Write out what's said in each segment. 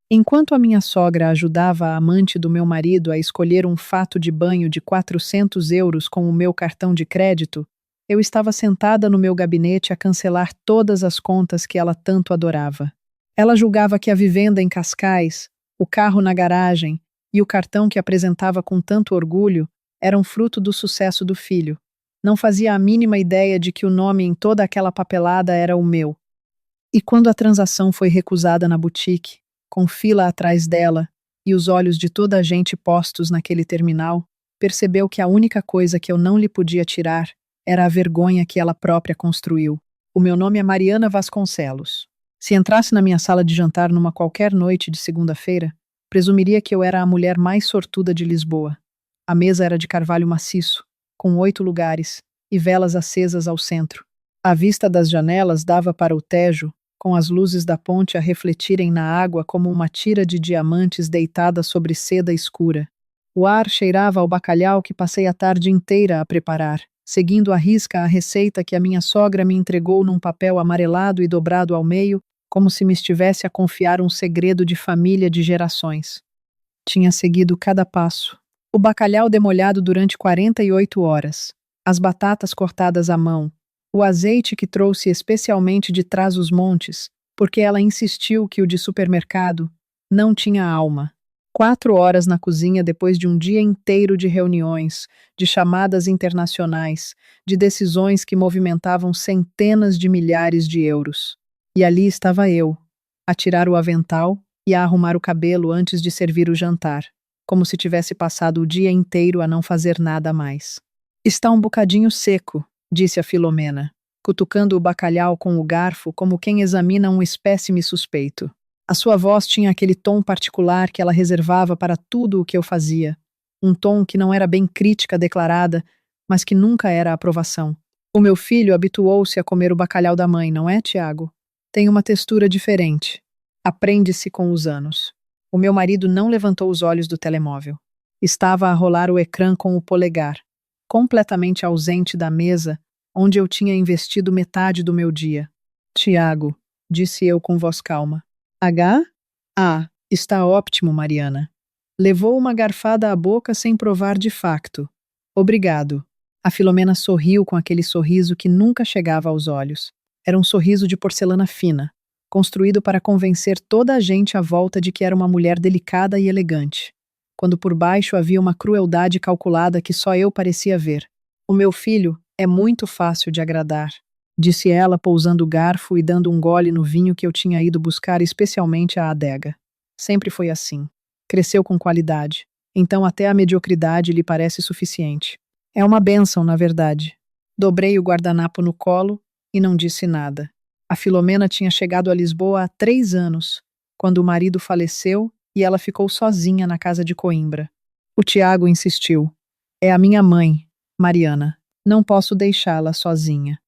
Enquanto a minha sogra ajudava a amante do meu marido a escolher um fato de banho de 400 euros com o meu cartão de crédito, eu estava sentada no meu gabinete a cancelar todas as contas que ela tanto adorava. Ela julgava que a vivenda em Cascais, o carro na garagem e o cartão que apresentava com tanto orgulho eram fruto do sucesso do filho. Não fazia a mínima ideia de que o nome em toda aquela papelada era o meu. E quando a transação foi recusada na boutique, com fila atrás dela e os olhos de toda a gente postos naquele terminal, percebeu que a única coisa que eu não lhe podia tirar era a vergonha que ela própria construiu. O meu nome é Mariana Vasconcelos. Se entrasse na minha sala de jantar numa qualquer noite de segunda-feira, presumiria que eu era a mulher mais sortuda de Lisboa. A mesa era de carvalho maciço, com 8 lugares e velas acesas ao centro. A vista das janelas dava para o Tejo, com as luzes da ponte a refletirem na água como uma tira de diamantes deitada sobre seda escura. O ar cheirava ao bacalhau que passei a tarde inteira a preparar, seguindo à risca a receita que a minha sogra me entregou num papel amarelado e dobrado ao meio, como se me estivesse a confiar um segredo de família de gerações. Tinha seguido cada passo. O bacalhau demolhado durante 48 horas, as batatas cortadas à mão, o azeite que trouxe especialmente de Trás-os-Montes, porque ela insistiu que o de supermercado não tinha alma. 4 horas na cozinha depois de um dia inteiro de reuniões, de chamadas internacionais, de decisões que movimentavam centenas de milhares de euros. E ali estava eu, a tirar o avental e a arrumar o cabelo antes de servir o jantar, como se tivesse passado o dia inteiro a não fazer nada mais. Está um bocadinho seco, disse a Filomena, cutucando o bacalhau com o garfo como quem examina um espécime suspeito. A sua voz tinha aquele tom particular que ela reservava para tudo o que eu fazia. Um tom que não era bem crítica declarada, mas que nunca era aprovação. O meu filho habituou-se a comer o bacalhau da mãe, não é, Tiago? Tem uma textura diferente. Aprende-se com os anos. O meu marido não levantou os olhos do telemóvel. Estava a rolar o ecrã com o polegar, completamente ausente da mesa onde eu tinha investido metade do meu dia. Tiago, disse eu com voz calma. H? Ah, está ótimo, Mariana. Levou uma garfada à boca sem provar de facto. Obrigado. A Filomena sorriu com aquele sorriso que nunca chegava aos olhos. Era um sorriso de porcelana fina, construído para convencer toda a gente à volta de que era uma mulher delicada e elegante, quando por baixo havia uma crueldade calculada que só eu parecia ver. O meu filho é muito fácil de agradar, disse ela, pousando o garfo e dando um gole no vinho que eu tinha ido buscar especialmente à adega. Sempre foi assim. Cresceu com qualidade, então até a mediocridade lhe parece suficiente. É uma bênção, na verdade. Dobrei o guardanapo no colo e não disse nada. A Filomena tinha chegado a Lisboa há 3 anos, quando o marido faleceu e ela ficou sozinha na casa de Coimbra. O Tiago insistiu. É a minha mãe, Mariana. Não posso deixá-la sozinha.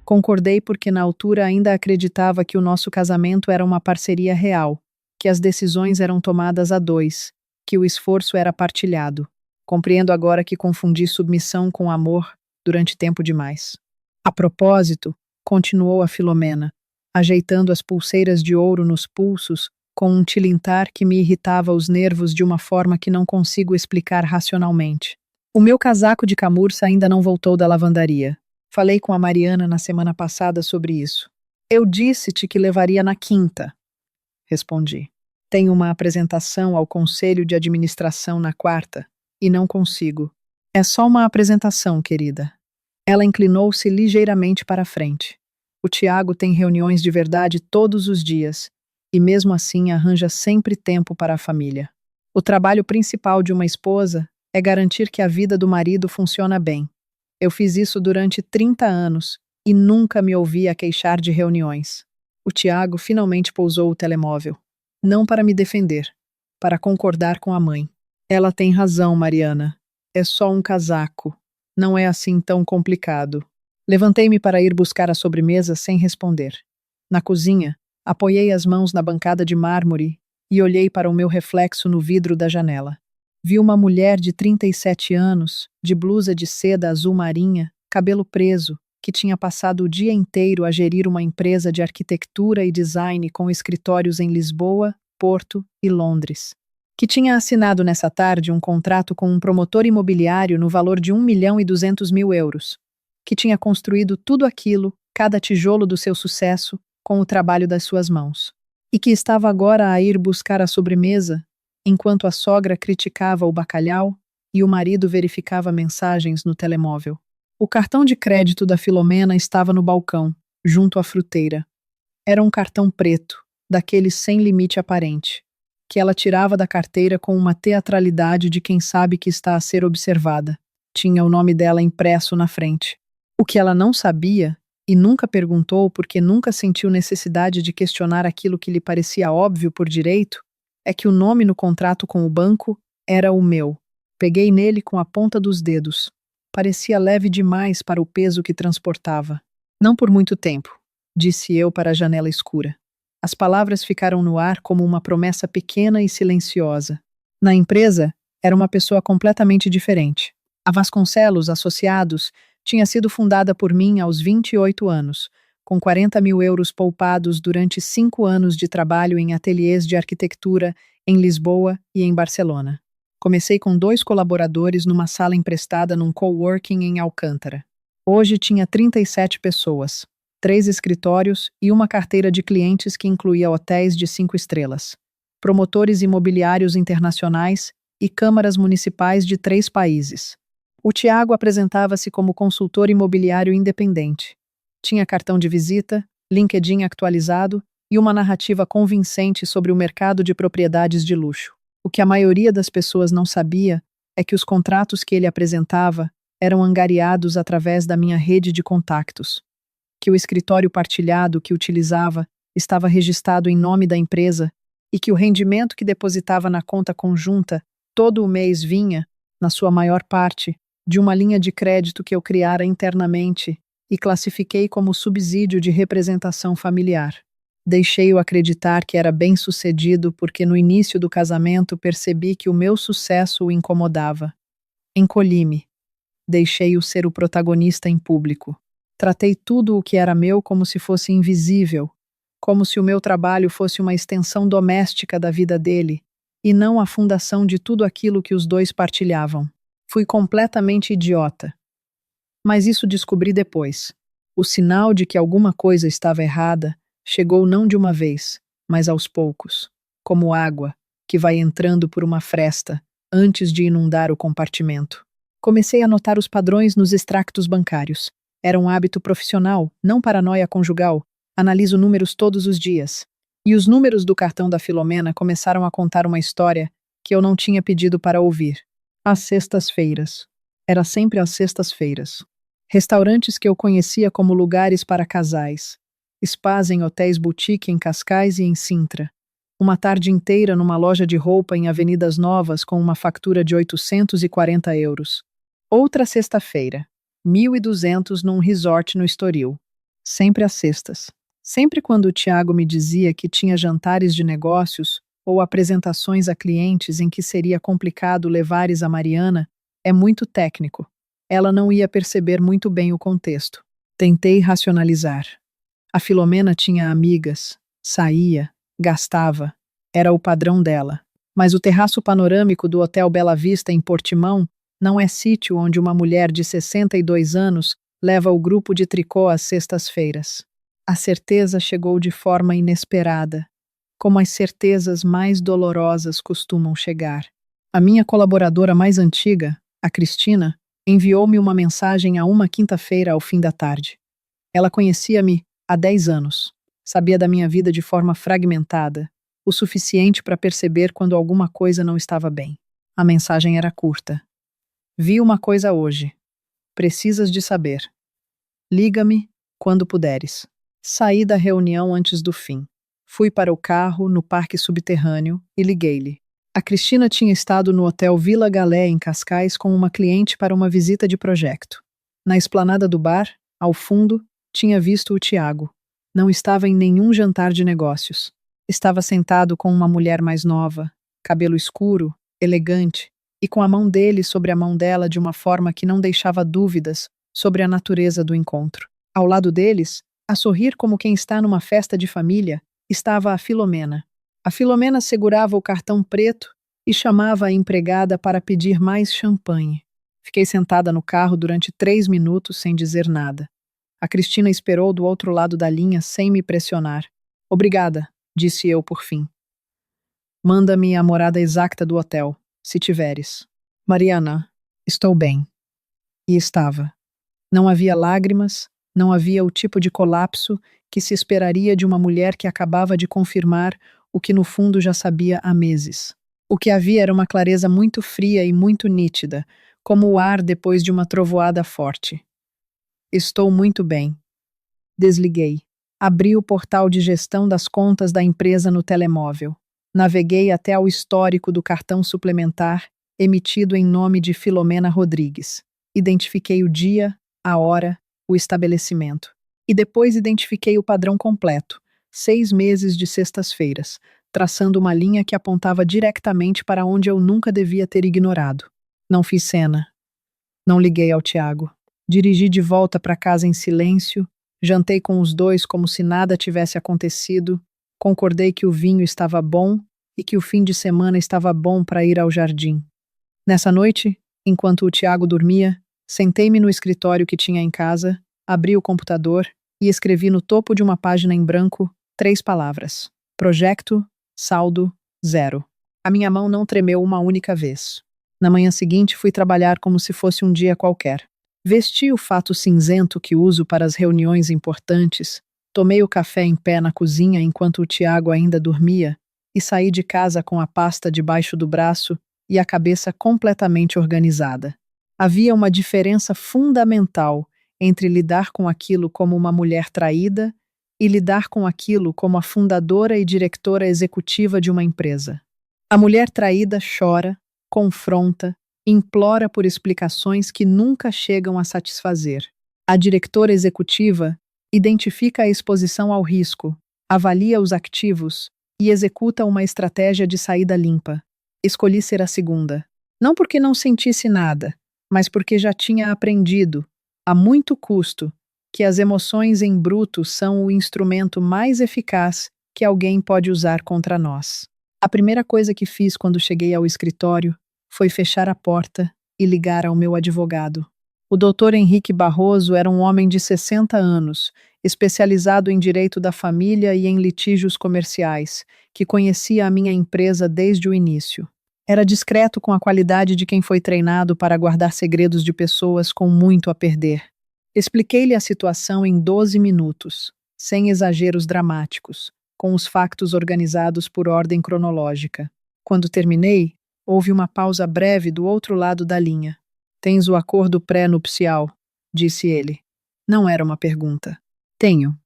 Concordei porque na altura ainda acreditava que o nosso casamento era uma parceria real, que as decisões eram tomadas a 2, que o esforço era partilhado. Compreendo agora que confundi submissão com amor durante tempo demais. A propósito, continuou a Filomena, ajeitando as pulseiras de ouro nos pulsos com um tilintar que me irritava os nervos de uma forma que não consigo explicar racionalmente. O meu casaco de camurça ainda não voltou da lavandaria. Falei com a Mariana na semana passada sobre isso. Eu disse-te que levaria na quinta, respondi. Tenho uma apresentação ao Conselho de Administração na quarta e não consigo. É só uma apresentação, querida. Ela inclinou-se ligeiramente para a frente. O Tiago tem reuniões de verdade todos os dias e mesmo assim arranja sempre tempo para a família. O trabalho principal de uma esposa é garantir que a vida do marido funciona bem. Eu fiz isso durante 30 anos e nunca me ouvi a queixar de reuniões. O Tiago finalmente pousou o telemóvel. Não para me defender, para concordar com a mãe. Ela tem razão, Mariana. É só um casaco. Não é assim tão complicado. Levantei-me para ir buscar a sobremesa sem responder. Na cozinha, apoiei as mãos na bancada de mármore e olhei para o meu reflexo no vidro da janela. Vi uma mulher de 37 anos, de blusa de seda azul marinha, cabelo preso, que tinha passado o dia inteiro a gerir uma empresa de arquitetura e design com escritórios em Lisboa, Porto e Londres, que tinha assinado nessa tarde um contrato com um promotor imobiliário no valor de 1.200.000 euros, que tinha construído tudo aquilo, cada tijolo do seu sucesso, com o trabalho das suas mãos, e que estava agora a ir buscar a sobremesa, enquanto a sogra criticava o bacalhau e o marido verificava mensagens no telemóvel. O cartão de crédito da Filomena estava no balcão, junto à fruteira. Era um cartão preto, daqueles sem limite aparente, que ela tirava da carteira com uma teatralidade de quem sabe que está a ser observada. Tinha o nome dela impresso na frente. O que ela não sabia, e nunca perguntou porque nunca sentiu necessidade de questionar aquilo que lhe parecia óbvio por direito, é que o nome no contrato com o banco era o meu. Peguei nele com a ponta dos dedos. Parecia leve demais para o peso que transportava. Não por muito tempo, disse eu para a janela escura. As palavras ficaram no ar como uma promessa pequena e silenciosa. Na empresa, era uma pessoa completamente diferente. A Vasconcelos Associados tinha sido fundada por mim aos 28 anos, com 40.000 euros poupados durante 5 anos de trabalho em ateliês de arquitetura em Lisboa e em Barcelona. Comecei com 2 colaboradores numa sala emprestada num coworking em Alcântara. Hoje tinha 37 pessoas, 3 escritórios e uma carteira de clientes que incluía hotéis de 5 estrelas, promotores imobiliários internacionais e câmaras municipais de 3 países. O Tiago apresentava-se como consultor imobiliário independente. Tinha cartão de visita, LinkedIn atualizado e uma narrativa convincente sobre o mercado de propriedades de luxo. O que a maioria das pessoas não sabia é que os contratos que ele apresentava eram angariados através da minha rede de contactos, que o escritório partilhado que utilizava estava registrado em nome da empresa e que o rendimento que depositava na conta conjunta todo o mês vinha, na sua maior parte, de uma linha de crédito que eu criara internamente e classifiquei como subsídio de representação familiar. Deixei-o acreditar que era bem-sucedido porque no início do casamento percebi que o meu sucesso o incomodava. Encolhi-me. Deixei-o ser o protagonista em público. Tratei tudo o que era meu como se fosse invisível, como se o meu trabalho fosse uma extensão doméstica da vida dele, e não a fundação de tudo aquilo que os dois partilhavam. Fui completamente idiota. Mas isso descobri depois. O sinal de que alguma coisa estava errada chegou não de uma vez, mas aos poucos, como água que vai entrando por uma fresta antes de inundar o compartimento. Comecei a notar os padrões nos extractos bancários. Era um hábito profissional, não paranoia conjugal. Analiso números todos os dias. E os números do cartão da Filomena começaram a contar uma história que eu não tinha pedido para ouvir. Às sextas-feiras. Era sempre às sextas-feiras. Restaurantes que eu conhecia como lugares para casais. Spas em hotéis boutique em Cascais e em Sintra. Uma tarde inteira numa loja de roupa em Avenidas Novas com uma factura de 840 euros. Outra sexta-feira. 1.200 num resort no Estoril. Sempre às sextas. Sempre quando o Tiago me dizia que tinha jantares de negócios ou apresentações a clientes em que seria complicado levares a Mariana, é muito técnico. Ela não ia perceber muito bem o contexto. Tentei racionalizar. A Filomena tinha amigas, saía, gastava. Era o padrão dela. Mas o terraço panorâmico do Hotel Bela Vista em Portimão não é sítio onde uma mulher de 62 anos leva o grupo de tricô às sextas-feiras. A certeza chegou de forma inesperada, como as certezas mais dolorosas costumam chegar. A minha colaboradora mais antiga, a Cristina, enviou-me uma mensagem a uma quinta-feira ao fim da tarde. Ela conhecia-me há 10 anos, sabia da minha vida de forma fragmentada, o suficiente para perceber quando alguma coisa não estava bem. A mensagem era curta. Vi uma coisa hoje. Precisas de saber. Liga-me quando puderes. Saí da reunião antes do fim. Fui para o carro, no parque subterrâneo, e liguei-lhe. A Cristina tinha estado no hotel Vila Galé, em Cascais, com uma cliente para uma visita de projeto. Na esplanada do bar, ao fundo, tinha visto o Tiago. Não estava em nenhum jantar de negócios. Estava sentado com uma mulher mais nova, cabelo escuro, elegante, e com a mão dele sobre a mão dela de uma forma que não deixava dúvidas sobre a natureza do encontro. Ao lado deles, a sorrir como quem está numa festa de família, estava a Filomena. A Filomena segurava o cartão preto e chamava a empregada para pedir mais champanhe. Fiquei sentada no carro durante 3 minutos sem dizer nada. A Cristina esperou do outro lado da linha sem me pressionar. Obrigada, disse eu por fim. Manda-me a morada exata do hotel, se tiveres. Mariana, estou bem. E estava. Não havia lágrimas, não havia o tipo de colapso que se esperaria de uma mulher que acabava de confirmar o que no fundo já sabia há meses. O que havia era uma clareza muito fria e muito nítida, como o ar depois de uma trovoada forte. Estou muito bem. Desliguei. Abri o portal de gestão das contas da empresa no telemóvel. Naveguei até ao histórico do cartão suplementar emitido em nome de Filomena Rodrigues. Identifiquei o dia, a hora, o estabelecimento. E depois identifiquei o padrão completo, 6 meses de sextas-feiras, traçando uma linha que apontava diretamente para onde eu nunca devia ter ignorado. Não fiz cena. Não liguei ao Tiago. Dirigi de volta para casa em silêncio, jantei com os dois como se nada tivesse acontecido, concordei que o vinho estava bom e que o fim de semana estava bom para ir ao jardim. Nessa noite, enquanto o Tiago dormia, sentei-me no escritório que tinha em casa, abri o computador e escrevi no topo de uma página em branco 3 palavras: projeto, saldo, 0. A minha mão não tremeu uma única vez. Na manhã seguinte, fui trabalhar como se fosse um dia qualquer. Vesti o fato cinzento que uso para as reuniões importantes, tomei o café em pé na cozinha enquanto o Tiago ainda dormia e saí de casa com a pasta debaixo do braço e a cabeça completamente organizada. Havia uma diferença fundamental entre lidar com aquilo como uma mulher traída e lidar com aquilo como a fundadora e diretora executiva de uma empresa. A mulher traída chora, confronta, implora por explicações que nunca chegam a satisfazer. A diretora executiva identifica a exposição ao risco, avalia os ativos e executa uma estratégia de saída limpa. Escolhi ser a segunda. Não porque não sentisse nada, mas porque já tinha aprendido, a muito custo, que as emoções em bruto são o instrumento mais eficaz que alguém pode usar contra nós. A primeira coisa que fiz quando cheguei ao escritório foi fechar a porta e ligar ao meu advogado. O Dr. Henrique Barroso era um homem de 60 anos, especializado em direito da família e em litígios comerciais, que conhecia a minha empresa desde o início. Era discreto com a qualidade de quem foi treinado para guardar segredos de pessoas com muito a perder. Expliquei-lhe a situação em 12 minutos, sem exageros dramáticos, com os factos organizados por ordem cronológica. Quando terminei, houve uma pausa breve do outro lado da linha. Tens o acordo pré-nupcial, disse ele. Não era uma pergunta. Tenho.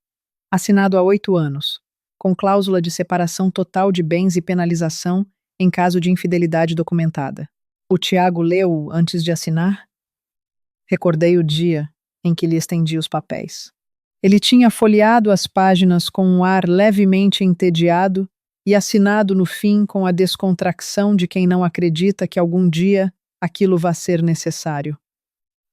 Assinado há 8 anos, com cláusula de separação total de bens e penalização em caso de infidelidade documentada. O Tiago leu-o antes de assinar? Recordei o dia em que lhe estendi os papéis. Ele tinha folheado as páginas com um ar levemente entediado e assinado no fim com a descontração de quem não acredita que algum dia aquilo vá ser necessário.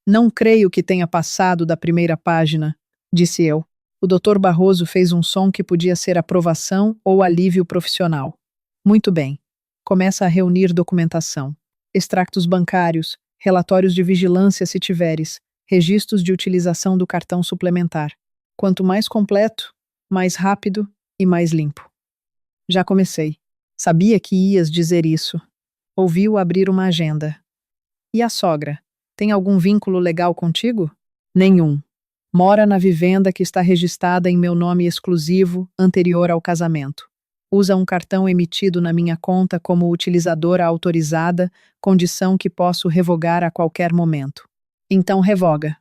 Não creio que tenha passado da primeira página, disse eu. O Dr. Barroso fez um som que podia ser aprovação ou alívio profissional. Muito bem. Começa a reunir documentação. Extractos bancários, relatórios de vigilância se tiveres, registros de utilização do cartão suplementar. Quanto mais completo, mais rápido e mais limpo. Já comecei. Sabia que ias dizer isso. Ouvi-o abrir uma agenda. E a sogra? Tem algum vínculo legal contigo? Nenhum. Mora na vivenda que está registrada em meu nome exclusivo anterior ao casamento. Usa um cartão emitido na minha conta como utilizadora autorizada, condição que posso revogar a qualquer momento. Então revoga.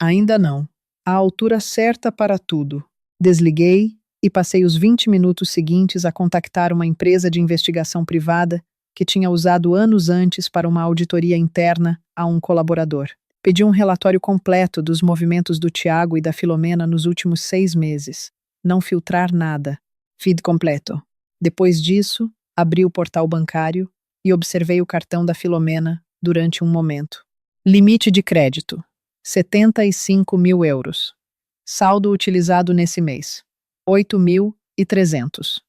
Ainda não. A altura certa para tudo. Desliguei e passei os 20 minutos seguintes a contactar uma empresa de investigação privada que tinha usado anos antes para uma auditoria interna a um colaborador. Pedi um relatório completo dos movimentos do Tiago e da Filomena nos últimos 6 meses. Não filtrar nada. Feed completo. Depois disso, abri o portal bancário e observei o cartão da Filomena durante um momento. Limite de crédito: 75.000 euros. Saldo utilizado nesse mês: 8.300.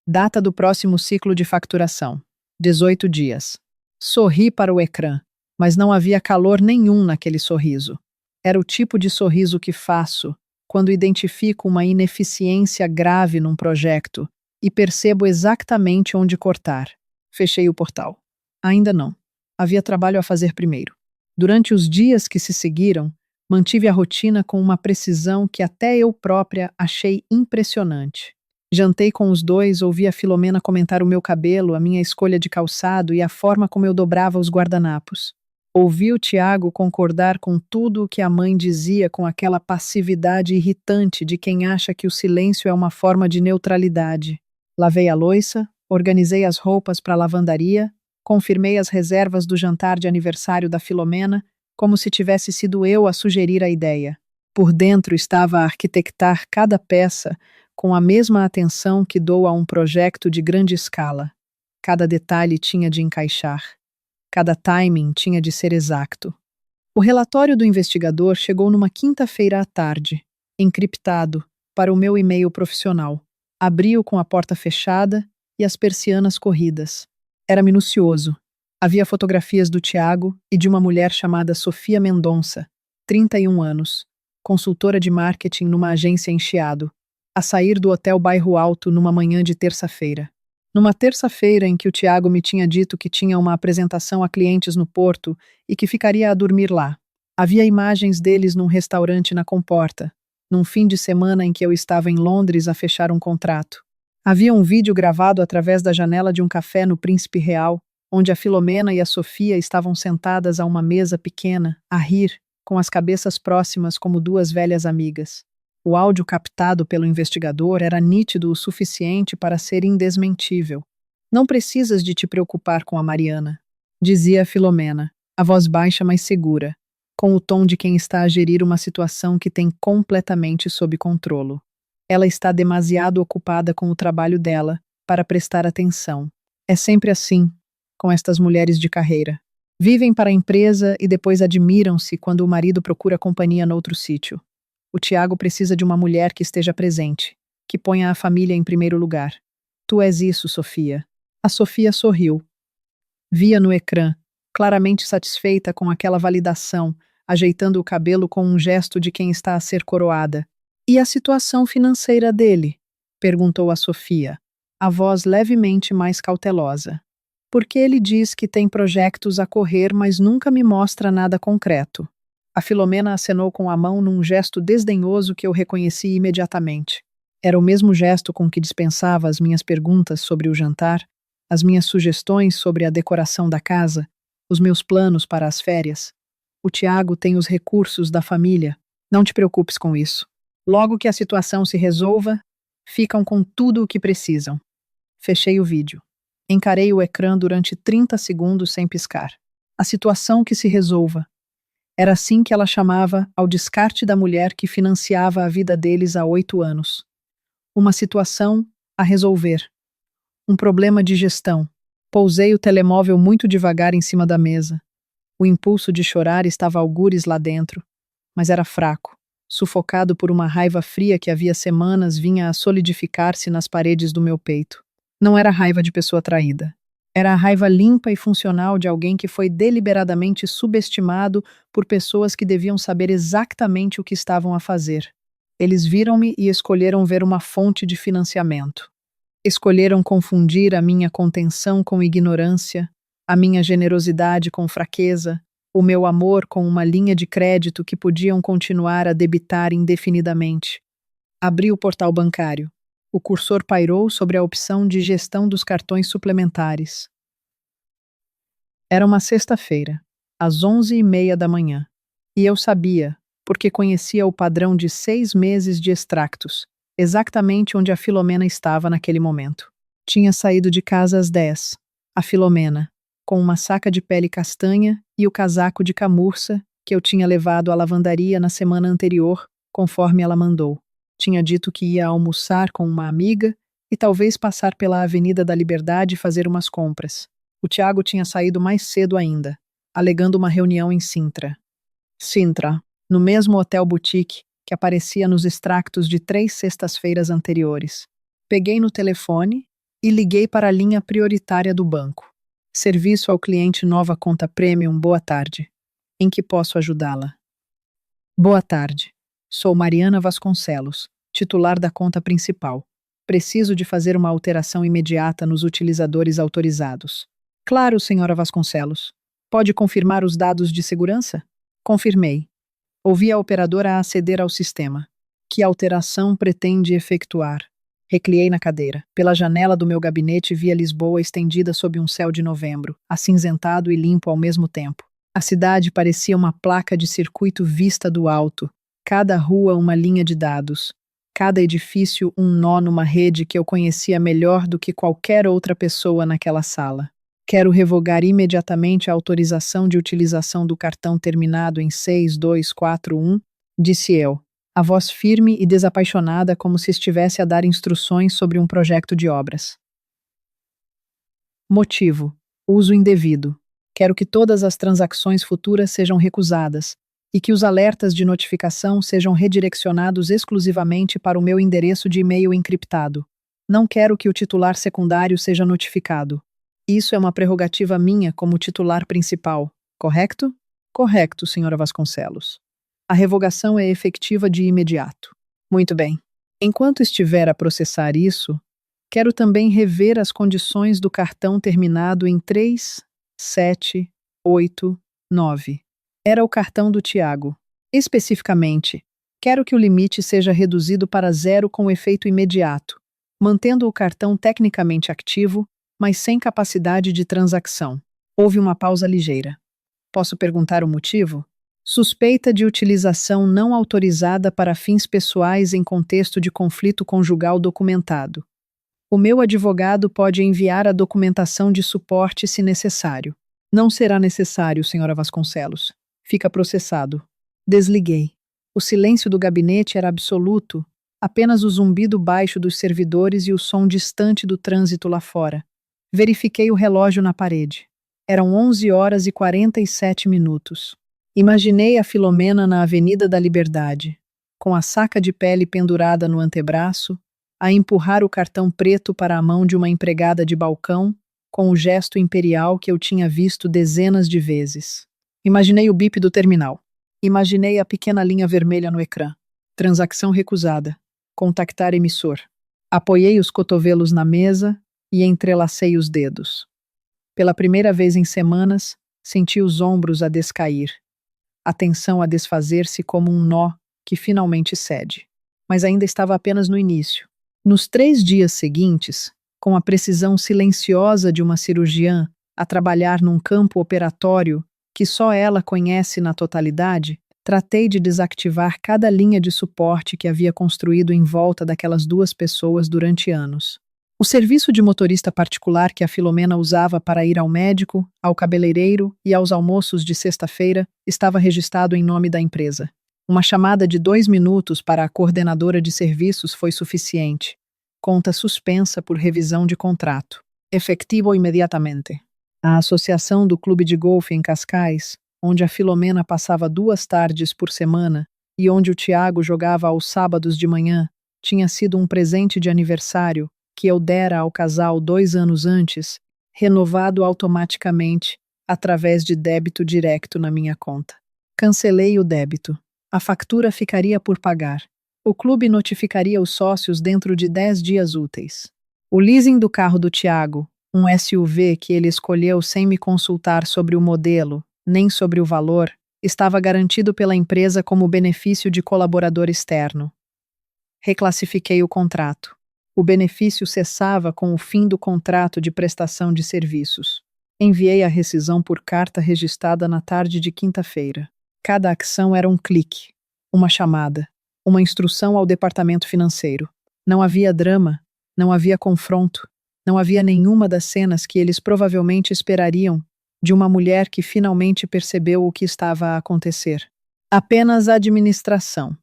Data do próximo ciclo de facturação: 18 dias. Sorri para o ecrã, mas não havia calor nenhum naquele sorriso. Era o tipo de sorriso que faço quando identifico uma ineficiência grave num projeto e percebo exatamente onde cortar. Fechei o portal. Ainda não. Havia trabalho a fazer primeiro. Durante os dias que se seguiram, mantive a rotina com uma precisão que até eu própria achei impressionante. Jantei com os dois, ouvi a Filomena comentar o meu cabelo, a minha escolha de calçado e a forma como eu dobrava os guardanapos. Ouvi o Tiago concordar com tudo o que a mãe dizia com aquela passividade irritante de quem acha que o silêncio é uma forma de neutralidade. Lavei a louça, organizei as roupas para a lavandaria, confirmei as reservas do jantar de aniversário da Filomena, como se tivesse sido eu a sugerir a ideia. Por dentro estava a arquitectar cada peça com a mesma atenção que dou a um projeto de grande escala. Cada detalhe tinha de encaixar. Cada timing tinha de ser exato. O relatório do investigador chegou numa quinta-feira à tarde, encriptado, para o meu e-mail profissional. Abri-o com a porta fechada e as persianas corridas. Era minucioso. Havia fotografias do Tiago e de uma mulher chamada Sofia Mendonça, 31 anos, consultora de marketing numa agência em Chiado, a sair do Hotel Bairro Alto numa manhã de terça-feira. Numa terça-feira em que o Tiago me tinha dito que tinha uma apresentação a clientes no Porto e que ficaria a dormir lá. Havia imagens deles num restaurante na Comporta, num fim de semana em que eu estava em Londres a fechar um contrato. Havia um vídeo gravado através da janela de um café no Príncipe Real, onde a Filomena e a Sofia estavam sentadas a uma mesa pequena, a rir, com as cabeças próximas como duas velhas amigas. O áudio captado pelo investigador era nítido o suficiente para ser indesmentível. Não precisas de te preocupar com a Mariana, dizia a Filomena, a voz baixa mas segura, com o tom de quem está a gerir uma situação que tem completamente sob controlo. Ela está demasiado ocupada com o trabalho dela para prestar atenção. É sempre assim, com estas mulheres de carreira. Vivem para a empresa e depois admiram-se quando o marido procura companhia noutro sítio. O Tiago precisa de uma mulher que esteja presente, que ponha a família em primeiro lugar. Tu és isso, Sofia. A Sofia sorriu. Via no ecrã, claramente satisfeita com aquela validação, ajeitando o cabelo com um gesto de quem está a ser coroada. E a situação financeira dele? Perguntou a Sofia, a voz levemente mais cautelosa. Porque ele diz que tem projetos a correr, mas nunca me mostra nada concreto. A Filomena acenou com a mão num gesto desdenhoso que eu reconheci imediatamente. Era o mesmo gesto com que dispensava as minhas perguntas sobre o jantar, as minhas sugestões sobre a decoração da casa, os meus planos para as férias. O Tiago tem os recursos da família. Não te preocupes com isso. Logo que a situação se resolva, ficam com tudo o que precisam. Fechei o vídeo. Encarei o ecrã durante 30 segundos sem piscar. A situação que se resolva. Era assim que ela chamava ao descarte da mulher que financiava a vida deles há 8 anos. Uma situação a resolver. Um problema de gestão. Pousei o telemóvel muito devagar em cima da mesa. O impulso de chorar estava algures lá dentro, mas era fraco, sufocado por uma raiva fria que havia semanas vinha a solidificar-se nas paredes do meu peito. Não era raiva de pessoa traída. Era a raiva limpa e funcional de alguém que foi deliberadamente subestimado por pessoas que deviam saber exatamente o que estavam a fazer. Eles viram-me e escolheram ver uma fonte de financiamento. Escolheram confundir a minha contenção com ignorância, a minha generosidade com fraqueza, o meu amor com uma linha de crédito que podiam continuar a debitar indefinidamente. Abri o portal bancário. O cursor pairou sobre a opção de gestão dos cartões suplementares. Era uma sexta-feira, às 11h30 da manhã, e eu sabia, porque conhecia o padrão de 6 meses de extractos, exatamente onde a Filomena estava naquele momento. Tinha saído de casa às 10, a Filomena, com uma saca de pele castanha e o casaco de camurça que eu tinha levado à lavandaria na semana anterior, conforme ela mandou. Tinha dito que ia almoçar com uma amiga e talvez passar pela Avenida da Liberdade e fazer umas compras. O Tiago tinha saído mais cedo ainda, alegando uma reunião em Sintra. Sintra, no mesmo hotel boutique que aparecia nos extractos de 3 sextas-feiras anteriores. Peguei no telefone e liguei para a linha prioritária do banco. Serviço ao cliente Nova Conta Premium, boa tarde. Em que posso ajudá-la? Boa tarde. Sou Mariana Vasconcelos, titular da conta principal. Preciso de fazer uma alteração imediata nos utilizadores autorizados. Claro, senhora Vasconcelos. Pode confirmar os dados de segurança? Confirmei. Ouvi a operadora aceder ao sistema. Que alteração pretende efetuar? Recliei na cadeira. Pela janela do meu gabinete via Lisboa estendida sob um céu de novembro, acinzentado e limpo ao mesmo tempo. A cidade parecia uma placa de circuito vista do alto. Cada rua uma linha de dados. Cada edifício um nó numa rede que eu conhecia melhor do que qualquer outra pessoa naquela sala. Quero revogar imediatamente a autorização de utilização do cartão terminado em 6241, disse eu, a voz firme e desapaixonada como se estivesse a dar instruções sobre um projeto de obras. Motivo: uso indevido. Quero que todas as transações futuras sejam recusadas e que os alertas de notificação sejam redirecionados exclusivamente para o meu endereço de e-mail encriptado. Não quero que o titular secundário seja notificado. Isso é uma prerrogativa minha como titular principal, correto? Correto, senhora Vasconcelos. A revogação é efetiva de imediato. Muito bem. Enquanto estiver a processar isso, quero também rever as condições do cartão terminado em 3789. Era o cartão do Tiago. Especificamente, quero que o limite seja reduzido para 0 com efeito imediato, mantendo o cartão tecnicamente ativo, mas sem capacidade de transação. Houve uma pausa ligeira. Posso perguntar o motivo? Suspeita de utilização não autorizada para fins pessoais em contexto de conflito conjugal documentado. O meu advogado pode enviar a documentação de suporte se necessário. Não será necessário, senhora Vasconcelos. Fica processado. Desliguei. O silêncio do gabinete era absoluto, apenas o zumbido baixo dos servidores e o som distante do trânsito lá fora. Verifiquei o relógio na parede. Eram 11h47. Imaginei a Filomena na Avenida da Liberdade, com a saca de pele pendurada no antebraço, a empurrar o cartão preto para a mão de uma empregada de balcão, com o gesto imperial que eu tinha visto dezenas de vezes. Imaginei o bip do terminal. Imaginei a pequena linha vermelha no ecrã. Transação recusada. Contactar emissor. Apoiei os cotovelos na mesa e entrelacei os dedos. Pela primeira vez em semanas, senti os ombros a descair. A tensão a desfazer-se como um nó que finalmente cede. Mas ainda estava apenas no início. Nos 3 dias seguintes, com a precisão silenciosa de uma cirurgiã a trabalhar num campo operatório que só ela conhece na totalidade, tratei de desativar cada linha de suporte que havia construído em volta daquelas 2 pessoas durante anos. O serviço de motorista particular que a Filomena usava para ir ao médico, ao cabeleireiro e aos almoços de sexta-feira estava registrado em nome da empresa. Uma chamada de 2 minutos para a coordenadora de serviços foi suficiente. Conta suspensa por revisão de contrato. Efetivo imediatamente. A associação do clube de golfe em Cascais, onde a Filomena passava 2 tardes por semana e onde o Tiago jogava aos sábados de manhã, tinha sido um presente de aniversário que eu dera ao casal 2 anos antes, renovado automaticamente através de débito direto na minha conta. Cancelei o débito. A factura ficaria por pagar. O clube notificaria os sócios dentro de 10 dias úteis. O leasing do carro do Tiago, um SUV que ele escolheu sem me consultar sobre o modelo, nem sobre o valor, estava garantido pela empresa como benefício de colaborador externo. Reclassifiquei o contrato. O benefício cessava com o fim do contrato de prestação de serviços. Enviei a rescisão por carta registrada na tarde de quinta-feira. Cada ação era um clique, uma chamada, uma instrução ao departamento financeiro. Não havia drama, não havia confronto, não havia nenhuma das cenas que eles provavelmente esperariam de uma mulher que finalmente percebeu o que estava a acontecer. Apenas a administração.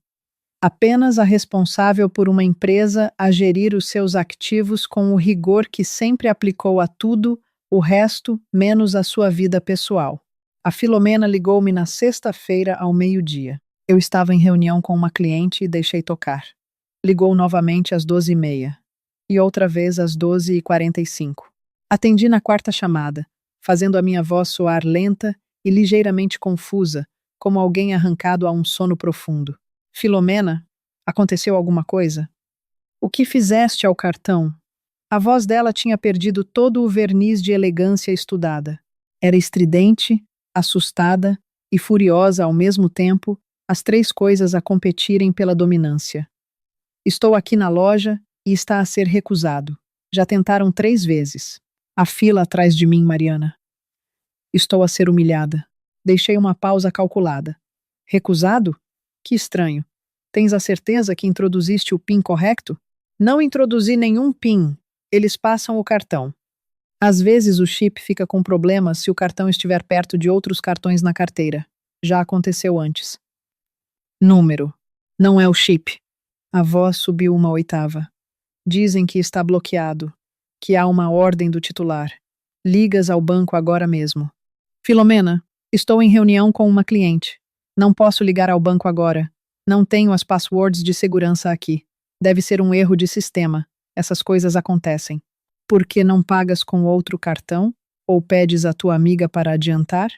Apenas a responsável por uma empresa a gerir os seus ativos com o rigor que sempre aplicou a tudo, o resto, menos a sua vida pessoal. A Filomena ligou-me na sexta-feira ao meio-dia. Eu estava em reunião com uma cliente e deixei tocar. Ligou novamente às 12h30. e outra vez às 12h45. Atendi na quarta chamada, fazendo a minha voz soar lenta e ligeiramente confusa, como alguém arrancado a um sono profundo. Filomena, aconteceu alguma coisa? O que fizeste ao cartão? A voz dela tinha perdido todo o verniz de elegância estudada. Era estridente, assustada e furiosa ao mesmo tempo, as três coisas a competirem pela dominância. Estou aqui na loja e está a ser recusado. Já tentaram 3 vezes. A fila atrás de mim, Mariana. Estou a ser humilhada. Deixei uma pausa calculada. Recusado? Que estranho. Tens a certeza que introduziste o PIN correto? Não introduzi nenhum PIN. Eles passam o cartão. Às vezes o chip fica com problemas se o cartão estiver perto de outros cartões na carteira. Já aconteceu antes. Número. Não é o chip. A voz subiu uma oitava. Dizem que está bloqueado, que há uma ordem do titular. Ligas ao banco agora mesmo. Filomena, estou em reunião com uma cliente. Não posso ligar ao banco agora. Não tenho as passwords de segurança aqui. Deve ser um erro de sistema. Essas coisas acontecem. Por que não pagas com outro cartão? Ou pedes à tua amiga para adiantar?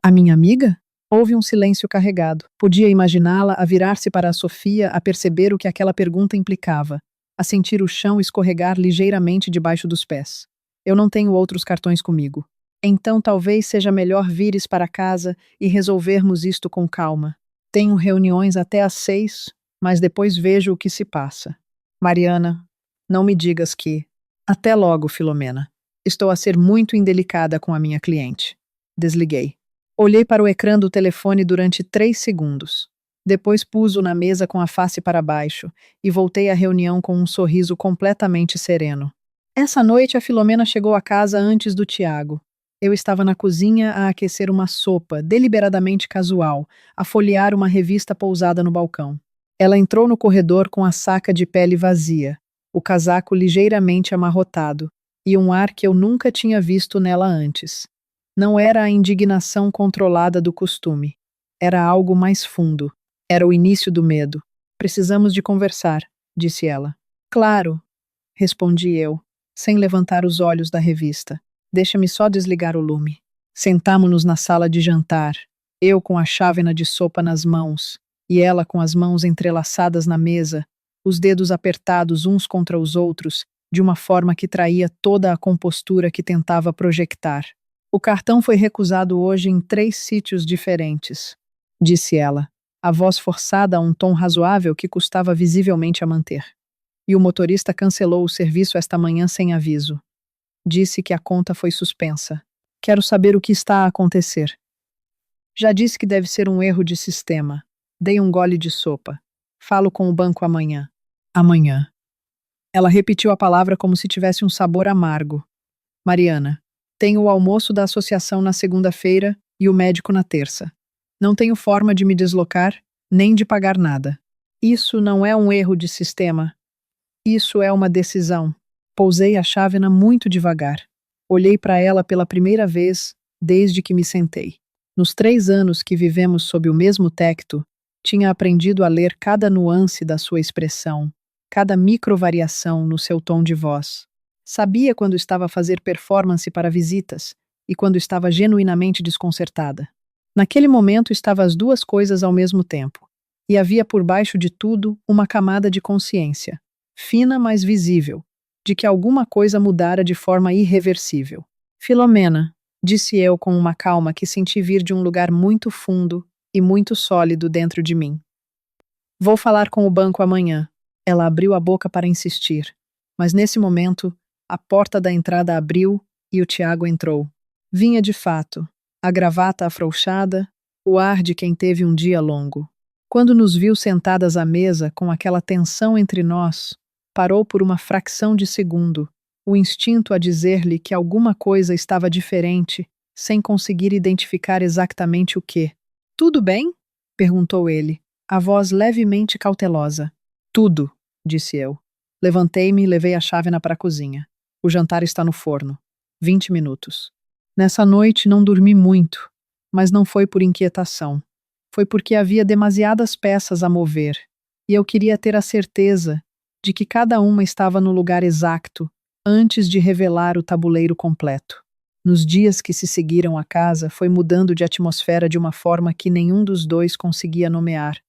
A minha amiga? Houve um silêncio carregado. Podia imaginá-la a virar-se para a Sofia, a perceber o que aquela pergunta implicava, a sentir o chão escorregar ligeiramente debaixo dos pés. Eu não tenho outros cartões comigo. Então talvez seja melhor vires para casa e resolvermos isto com calma. Tenho reuniões até às 6, mas depois vejo o que se passa. Mariana, não me digas que... Até logo, Filomena. Estou a ser muito indelicada com a minha cliente. Desliguei. Olhei para o ecrã do telefone durante 3 segundos. Depois pus-o na mesa com a face para baixo e voltei à reunião com um sorriso completamente sereno. Essa noite a Filomena chegou a casa antes do Tiago. Eu estava na cozinha a aquecer uma sopa, deliberadamente casual, a folhear uma revista pousada no balcão. Ela entrou no corredor com a saca de pele vazia, o casaco ligeiramente amarrotado, e um ar que eu nunca tinha visto nela antes. Não era a indignação controlada do costume. Era algo mais fundo. Era o início do medo. Precisamos de conversar, disse ela. Claro, respondi eu, sem levantar os olhos da revista. Deixa-me só desligar o lume. Sentámo-nos na sala de jantar, eu com a chávena de sopa nas mãos, e ela com as mãos entrelaçadas na mesa, os dedos apertados uns contra os outros, de uma forma que traía toda a compostura que tentava projetar. O cartão foi recusado hoje em 3 sítios diferentes, disse ela, a voz forçada a um tom razoável que custava visivelmente a manter. E o motorista cancelou o serviço esta manhã sem aviso. Disse que a conta foi suspensa. Quero saber o que está a acontecer. Já disse que deve ser um erro de sistema. Dei um gole de sopa. Falo com o banco amanhã. Amanhã. Ela repetiu a palavra como se tivesse um sabor amargo. Mariana, tenho o almoço da associação na segunda-feira e o médico na terça. Não tenho forma de me deslocar, nem de pagar nada. Isso não é um erro de sistema. Isso é uma decisão. Pousei a chávena muito devagar. Olhei para ela pela primeira vez desde que me sentei. Nos 3 anos que vivemos sob o mesmo teto, tinha aprendido a ler cada nuance da sua expressão, cada microvariação no seu tom de voz. Sabia quando estava a fazer performance para visitas e quando estava genuinamente desconcertada. Naquele momento estavam as 2 coisas ao mesmo tempo, e havia por baixo de tudo uma camada de consciência, fina mas visível, de que alguma coisa mudara de forma irreversível. Filomena, disse eu com uma calma que senti vir de um lugar muito fundo e muito sólido dentro de mim. Vou falar com o banco amanhã. Ela abriu a boca para insistir, mas nesse momento, a porta da entrada abriu e o Tiago entrou. Vinha de fato, a gravata afrouxada, o ar de quem teve um dia longo. Quando nos viu sentadas à mesa com aquela tensão entre nós, parou por uma fração de segundo, o instinto a dizer-lhe que alguma coisa estava diferente, sem conseguir identificar exatamente o que. Tudo bem? Perguntou ele, a voz levemente cautelosa. Tudo, disse eu. Levantei-me e levei a chávena para a cozinha. O jantar está no forno. 20 minutos. Nessa noite não dormi muito, mas não foi por inquietação. Foi porque havia demasiadas peças a mover, e eu queria ter a certeza de que cada uma estava no lugar exato antes de revelar o tabuleiro completo. Nos dias que se seguiram, a casa foi mudando de atmosfera de uma forma que nenhum dos dois conseguia nomear,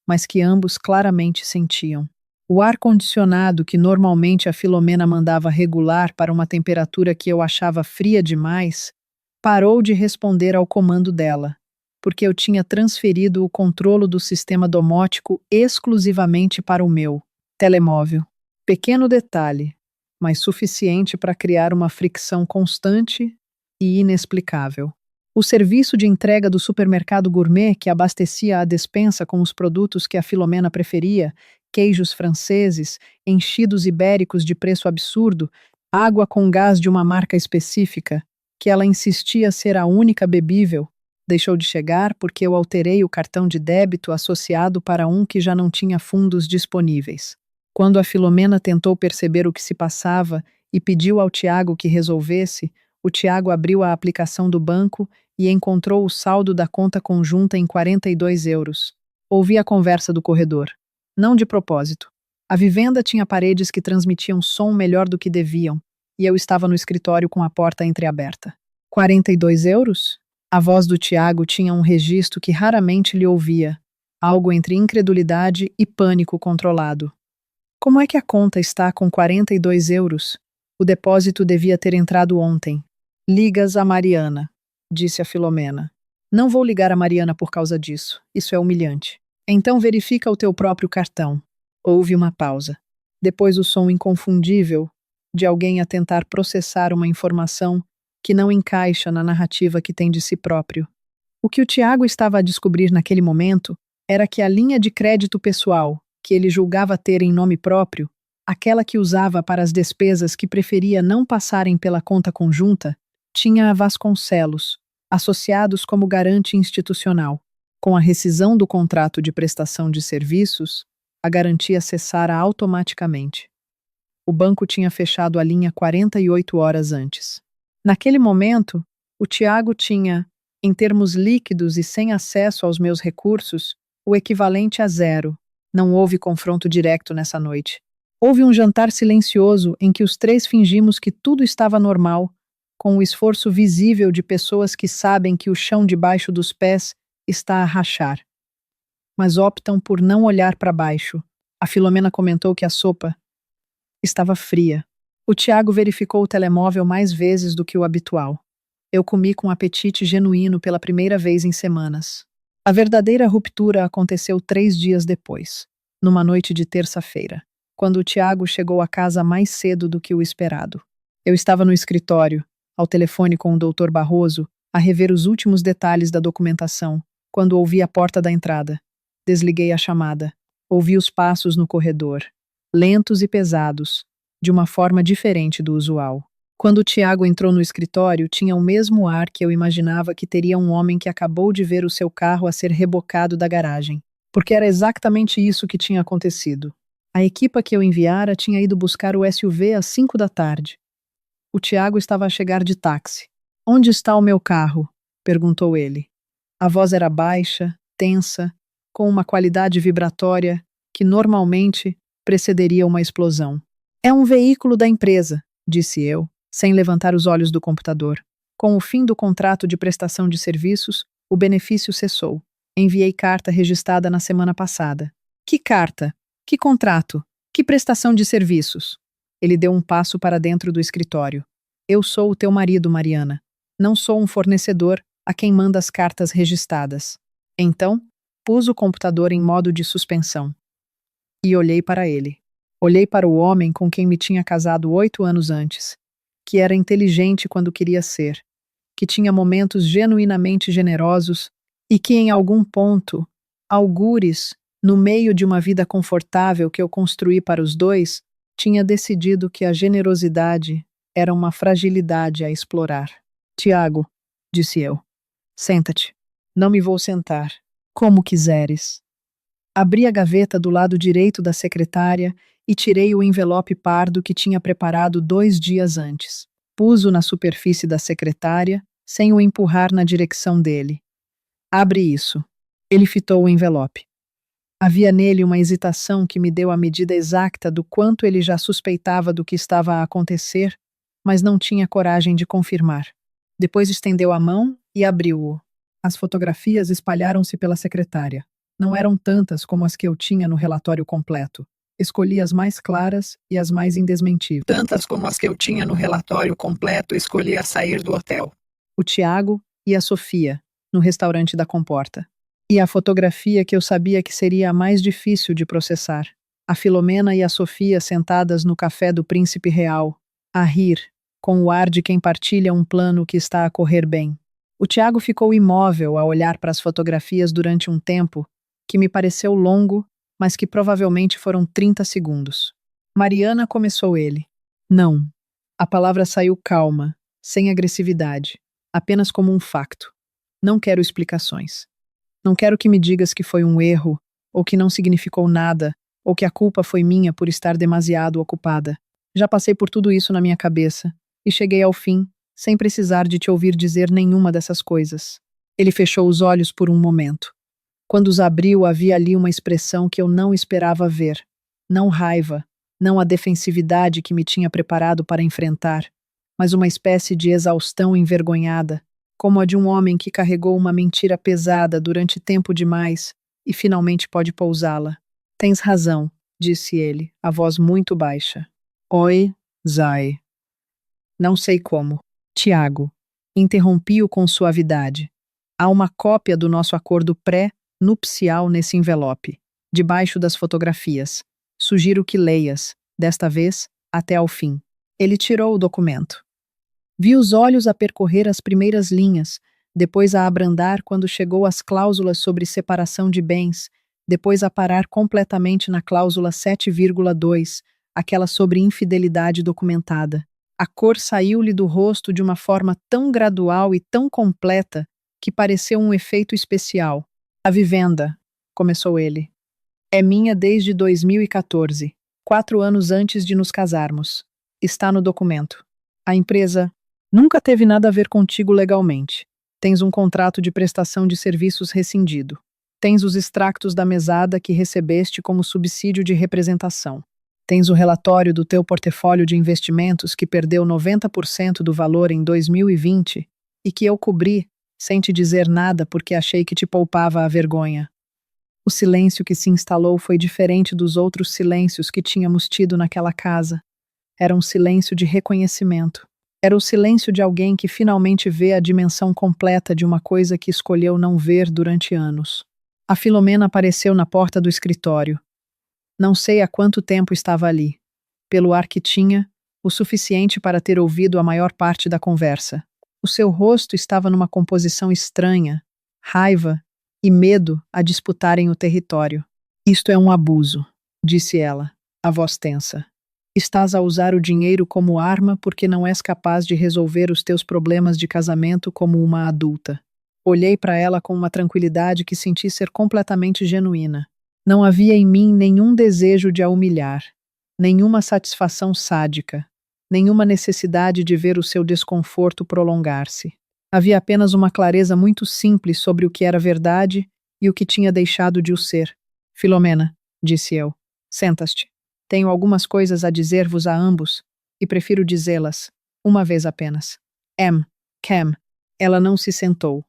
mas que ambos claramente sentiam. O ar-condicionado, que normalmente a Filomena mandava regular para uma temperatura que eu achava fria demais, parou de responder ao comando dela, porque eu tinha transferido o controle do sistema domótico exclusivamente para o meu telemóvel. Pequeno detalhe, mas suficiente para criar uma fricção constante e inexplicável. O serviço de entrega do supermercado gourmet, que abastecia a despensa com os produtos que a Filomena preferia, queijos franceses, enchidos ibéricos de preço absurdo, água com gás de uma marca específica, que ela insistia ser a única bebível, deixou de chegar porque eu alterei o cartão de débito associado para um que já não tinha fundos disponíveis. Quando a Filomena tentou perceber o que se passava e pediu ao Tiago que resolvesse, o Tiago abriu a aplicação do banco e encontrou o saldo da conta conjunta em 42 euros. Ouvi a conversa do corredor. Não de propósito. A vivenda tinha paredes que transmitiam som melhor do que deviam, e eu estava no escritório com a porta entreaberta. 42 euros? A voz do Tiago tinha um registro que raramente lhe ouvia, algo entre incredulidade e pânico controlado. Como é que a conta está com 42 euros? O depósito devia ter entrado ontem. Ligas a Mariana, disse a Filomena. Não vou ligar a Mariana por causa disso. Isso é humilhante. Então verifica o teu próprio cartão. Houve uma pausa. Depois o som inconfundível de alguém a tentar processar uma informação que não encaixa na narrativa que tem de si próprio. O que o Tiago estava a descobrir naquele momento era que a linha de crédito pessoal, que ele julgava ter em nome próprio, aquela que usava para as despesas que preferia não passarem pela conta conjunta, tinha a Vasconcelos, associados como garante institucional. Com a rescisão do contrato de prestação de serviços, a garantia cessara automaticamente. O banco tinha fechado a linha 48 horas antes. Naquele momento, o Tiago tinha, em termos líquidos e sem acesso aos meus recursos, o equivalente a zero. Não houve confronto direto nessa noite. Houve um jantar silencioso em que os três fingimos que tudo estava normal, com o esforço visível de pessoas que sabem que o chão debaixo dos pés está a rachar. Mas optam por não olhar para baixo. A Filomena comentou que a sopa estava fria. O Tiago verificou o telemóvel mais vezes do que o habitual. Eu comi com apetite genuíno pela primeira vez em semanas. A verdadeira ruptura aconteceu 3 dias depois, numa noite de terça-feira, quando o Tiago chegou à casa mais cedo do que o esperado. Eu estava no escritório, ao telefone com o Dr. Barroso, a rever os últimos detalhes da documentação, quando ouvi a porta da entrada. Desliguei a chamada. Ouvi os passos no corredor, lentos e pesados, de uma forma diferente do usual. Quando o Tiago entrou no escritório, tinha o mesmo ar que eu imaginava que teria um homem que acabou de ver o seu carro a ser rebocado da garagem. Porque era exatamente isso que tinha acontecido. A equipa que eu enviara tinha ido buscar o SUV às 5 da tarde. O Tiago estava a chegar de táxi. "Onde está o meu carro?" perguntou ele. A voz era baixa, tensa, com uma qualidade vibratória que normalmente precederia uma explosão. "É um veículo da empresa", disse eu, sem levantar os olhos do computador. Com o fim do contrato de prestação de serviços, o benefício cessou. Enviei carta registrada na semana passada. "Que carta? Que contrato? Que prestação de serviços?" Ele deu um passo para dentro do escritório. "Eu sou o teu marido, Mariana. Não sou um fornecedor a quem manda as cartas registradas." Então, pus o computador em modo de suspensão. E olhei para ele. Olhei para o homem com quem me tinha casado 8 anos antes, que era inteligente quando queria ser, que tinha momentos genuinamente generosos e que, em algum ponto, algures, no meio de uma vida confortável que eu construí para os dois, tinha decidido que a generosidade era uma fragilidade a explorar. "Tiago", disse eu, "senta-te." "Não me vou sentar." "Como quiseres." Abri a gaveta do lado direito da secretária e tirei o envelope pardo que tinha preparado 2 dias antes. Pus-o na superfície da secretária, sem o empurrar na direção dele. "Abre isso." Ele fitou o envelope. Havia nele uma hesitação que me deu a medida exata do quanto ele já suspeitava do que estava a acontecer, mas não tinha coragem de confirmar. Depois estendeu a mão e abriu-o. As fotografias espalharam-se pela secretária. Não eram tantas como as que eu tinha no relatório completo. Escolhi as mais claras e as mais indesmentíveis. Tantas como as que eu tinha no relatório completo, escolhi a sair do hotel. O Tiago e a Sofia, no restaurante da Comporta. E a fotografia que eu sabia que seria a mais difícil de processar. A Filomena e a Sofia sentadas no café do Príncipe Real, a rir, com o ar de quem partilha um plano que está a correr bem. O Tiago ficou imóvel a olhar para as fotografias durante um tempo que me pareceu longo, mas que provavelmente foram 30 segundos. Mariana, começou ele. Não. A palavra saiu calma, sem agressividade, apenas como um facto. Não quero explicações. Não quero que me digas que foi um erro, ou que não significou nada, ou que a culpa foi minha por estar demasiado ocupada. Já passei por tudo isso na minha cabeça, e cheguei ao fim, sem precisar de te ouvir dizer nenhuma dessas coisas. Ele fechou os olhos por um momento. Quando os abriu, havia ali uma expressão que eu não esperava ver. Não raiva, não a defensividade que me tinha preparado para enfrentar, mas uma espécie de exaustão envergonhada, como a de um homem que carregou uma mentira pesada durante tempo demais e finalmente pode pousá-la. Tens razão, disse ele, a voz muito baixa. Oi, Zai. Não sei como. Tiago. Interrompi-o com suavidade. Há uma cópia do nosso acordo pré-nupcial nesse envelope, debaixo das fotografias. Sugiro que leias, desta vez, até ao fim. Ele tirou o documento. Vi os olhos a percorrer as primeiras linhas, depois a abrandar quando chegou às cláusulas sobre separação de bens, depois a parar completamente na cláusula 7,2, aquela sobre infidelidade documentada. A cor saiu-lhe do rosto de uma forma tão gradual e tão completa que pareceu um efeito especial. A vivenda, começou ele, é minha desde 2014, 4 anos antes de nos casarmos. Está no documento. A empresa nunca teve nada a ver contigo legalmente. Tens um contrato de prestação de serviços rescindido. Tens os extractos da mesada que recebeste como subsídio de representação. Tens o relatório do teu portfólio de investimentos que perdeu 90% do valor em 2020 e que eu cobri, sem te dizer nada porque achei que te poupava a vergonha. O silêncio que se instalou foi diferente dos outros silêncios que tínhamos tido naquela casa. Era um silêncio de reconhecimento. Era o silêncio de alguém que finalmente vê a dimensão completa de uma coisa que escolheu não ver durante anos. A Filomena apareceu na porta do escritório. Não sei há quanto tempo estava ali. Pelo ar que tinha, o suficiente para ter ouvido a maior parte da conversa. O seu rosto estava numa composição estranha, raiva e medo a disputarem o território. Isto é um abuso, disse ela, a voz tensa. Estás a usar o dinheiro como arma porque não és capaz de resolver os teus problemas de casamento como uma adulta. Olhei para ela com uma tranquilidade que senti ser completamente genuína. Não havia em mim nenhum desejo de a humilhar, nenhuma satisfação sádica, nenhuma necessidade de ver o seu desconforto prolongar-se. Havia apenas uma clareza muito simples sobre o que era verdade e o que tinha deixado de o ser. Filomena, disse eu, senta-te. Tenho algumas coisas a dizer-vos a ambos, e prefiro dizê-las, uma vez apenas. Cam. Ela não se sentou.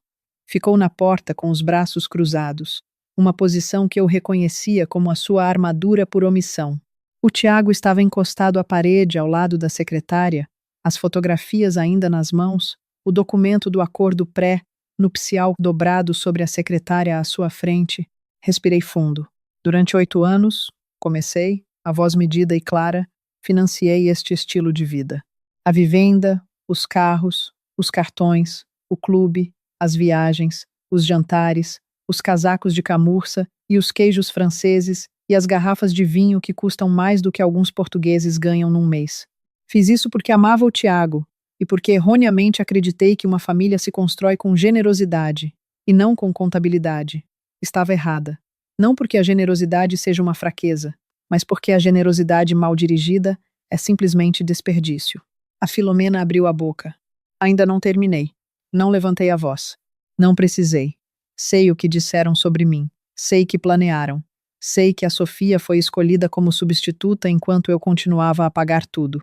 Ficou na porta com os braços cruzados, uma posição que eu reconhecia como a sua armadura por omissão. O Tiago estava encostado à parede ao lado da secretária, as fotografias ainda nas mãos, o documento do acordo pré-nupcial dobrado sobre a secretária à sua frente. Respirei fundo. Durante 8 anos, comecei, a voz medida e clara, financiei este estilo de vida. A vivenda, os carros, os cartões, o clube, as viagens, os jantares, os casacos de camurça e os queijos franceses e as garrafas de vinho que custam mais do que alguns portugueses ganham num mês. Fiz isso porque amava o Tiago e porque erroneamente acreditei que uma família se constrói com generosidade e não com contabilidade. Estava errada. Não porque a generosidade seja uma fraqueza, mas porque a generosidade mal dirigida é simplesmente desperdício. A Filomena abriu a boca. Ainda não terminei. Não levantei a voz. Não precisei. Sei o que disseram sobre mim. Sei que planearam. Sei que a Sofia foi escolhida como substituta enquanto eu continuava a pagar tudo.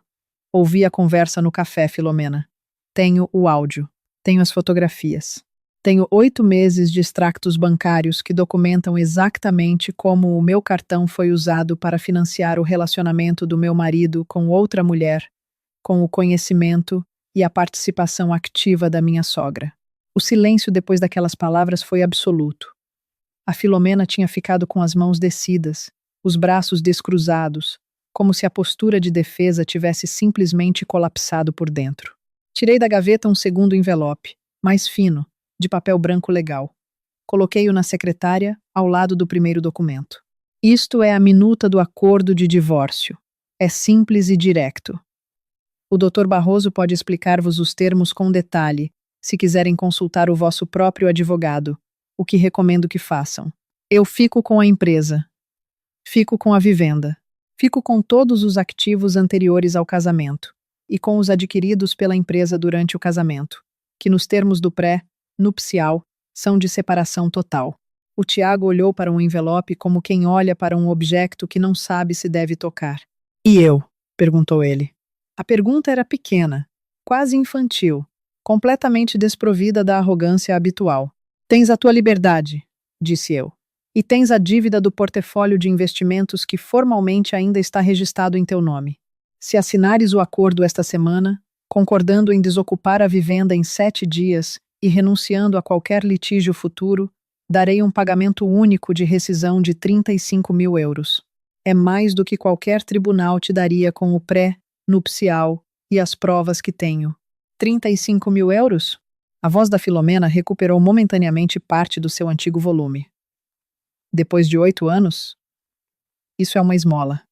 Ouvi a conversa no café, Filomena. Tenho o áudio. Tenho as fotografias. Tenho 8 meses de extractos bancários que documentam exatamente como o meu cartão foi usado para financiar o relacionamento do meu marido com outra mulher, com o conhecimento e a participação ativa da minha sogra. O silêncio depois daquelas palavras foi absoluto. A Filomena tinha ficado com as mãos descidas, os braços descruzados, como se a postura de defesa tivesse simplesmente colapsado por dentro. Tirei da gaveta um segundo envelope, mais fino, de papel branco legal. Coloquei-o na secretária, ao lado do primeiro documento. Isto é a minuta do acordo de divórcio. É simples e direto. O Dr. Barroso pode explicar-vos os termos com detalhe, se quiserem consultar o vosso próprio advogado, o que recomendo que façam. Eu fico com a empresa. Fico com a vivenda. Fico com todos os ativos anteriores ao casamento e com os adquiridos pela empresa durante o casamento, que nos termos do pré-nupcial são de separação total. O Tiago olhou para um envelope como quem olha para um objeto que não sabe se deve tocar. E eu? Perguntou ele. A pergunta era pequena, quase infantil, completamente desprovida da arrogância habitual. Tens a tua liberdade, disse eu. E tens a dívida do portfólio de investimentos que formalmente ainda está registrado em teu nome. Se assinares o acordo esta semana, concordando em desocupar a vivenda em 7 dias e renunciando a qualquer litígio futuro, darei um pagamento único de rescisão de 35 mil euros. É mais do que qualquer tribunal te daria com o pré-nupcial e as provas que tenho. 35 mil euros? A voz da Filomena recuperou momentaneamente parte do seu antigo volume. Depois de 8 anos? Isso é uma esmola.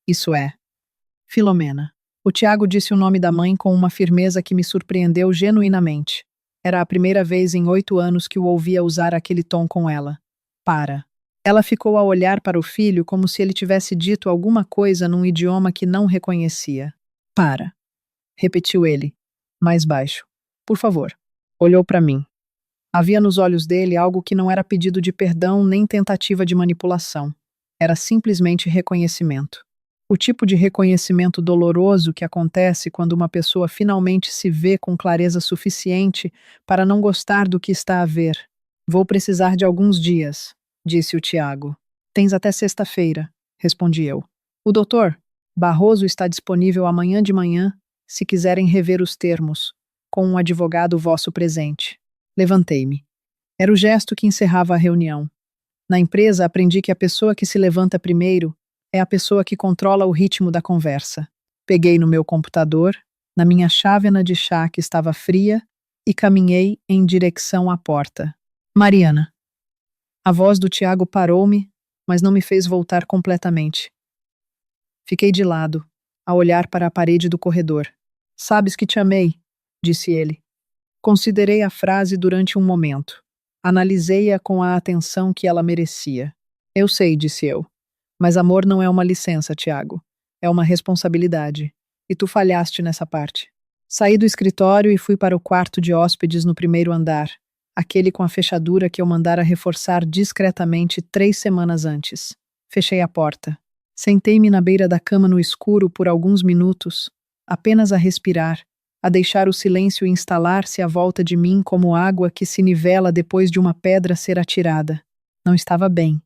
Isso é. Filomena. O Tiago disse o nome da mãe com uma firmeza que me surpreendeu genuinamente. Era a primeira vez em 8 anos que o ouvia usar aquele tom com ela. Para. Ela ficou a olhar para o filho como se ele tivesse dito alguma coisa num idioma que não reconhecia. Para. Repetiu ele, mais baixo. Por favor. Olhou para mim. Havia nos olhos dele algo que não era pedido de perdão nem tentativa de manipulação. Era simplesmente reconhecimento. O tipo de reconhecimento doloroso que acontece quando uma pessoa finalmente se vê com clareza suficiente para não gostar do que está a ver. Vou precisar de alguns dias, disse o Tiago. Tens até sexta-feira, respondi eu. O doutor Barroso está disponível amanhã de manhã, se quiserem rever os termos, com um advogado vosso presente. Levantei-me. Era o gesto que encerrava a reunião. Na empresa, aprendi que a pessoa que se levanta primeiro é a pessoa que controla o ritmo da conversa. Peguei no meu computador, na minha chávena de chá que estava fria, e caminhei em direção à porta. Mariana. A voz do Tiago parou-me, mas não me fez voltar completamente. Fiquei de lado, a olhar para a parede do corredor. Sabes que te amei, disse ele. Considerei a frase durante um momento. Analisei-a com a atenção que ela merecia. Eu sei, disse eu. Mas amor não é uma licença, Tiago. É uma responsabilidade. E tu falhaste nessa parte. Saí do escritório e fui para o quarto de hóspedes no primeiro andar, aquele com a fechadura que eu mandara reforçar discretamente 3 semanas antes. Fechei a porta. Sentei-me na beira da cama no escuro por alguns minutos, apenas a respirar, a deixar o silêncio instalar-se à volta de mim como água que se nivela depois de uma pedra ser atirada. Não estava bem,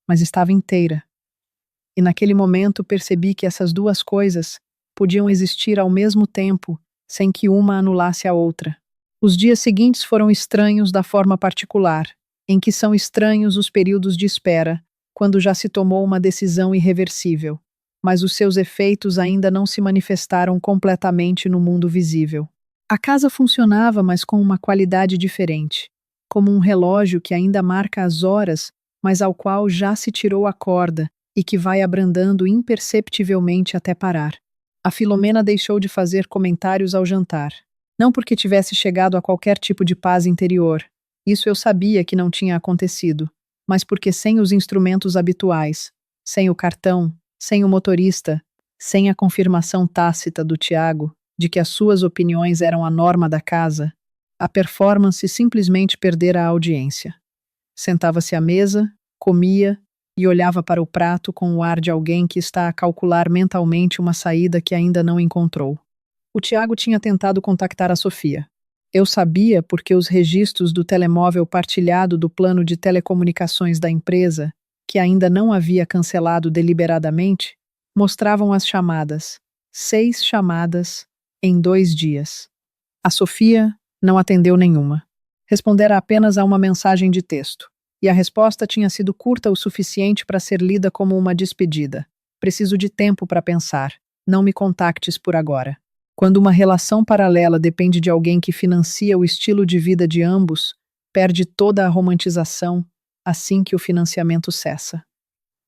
mas estava inteira. E naquele momento percebi que essas duas coisas podiam existir ao mesmo tempo, sem que uma anulasse a outra. Os dias seguintes foram estranhos da forma particular, em que são estranhos os períodos de espera, quando já se tomou uma decisão irreversível, mas os seus efeitos ainda não se manifestaram completamente no mundo visível. A casa funcionava, mas com uma qualidade diferente, como um relógio que ainda marca as horas, mas ao qual já se tirou a corda e que vai abrandando imperceptivelmente até parar. A Filomena deixou de fazer comentários ao jantar. Não porque tivesse chegado a qualquer tipo de paz interior, isso eu sabia que não tinha acontecido, mas porque sem os instrumentos habituais, sem o cartão, sem o motorista, sem a confirmação tácita do Tiago de que as suas opiniões eram a norma da casa, a performance simplesmente perdera a audiência. Sentava-se à mesa, comia e olhava para o prato com o ar de alguém que está a calcular mentalmente uma saída que ainda não encontrou. O Tiago tinha tentado contactar a Sofia. Eu sabia porque os registros do telemóvel partilhado do plano de telecomunicações da empresa, que ainda não havia cancelado deliberadamente, mostravam as chamadas. 6 chamadas em 2 dias. A Sofia não atendeu nenhuma. Respondera apenas a uma mensagem de texto. E a resposta tinha sido curta o suficiente para ser lida como uma despedida. Preciso de tempo para pensar. Não me contactes por agora. Quando uma relação paralela depende de alguém que financia o estilo de vida de ambos, perde toda a romantização assim que o financiamento cessa.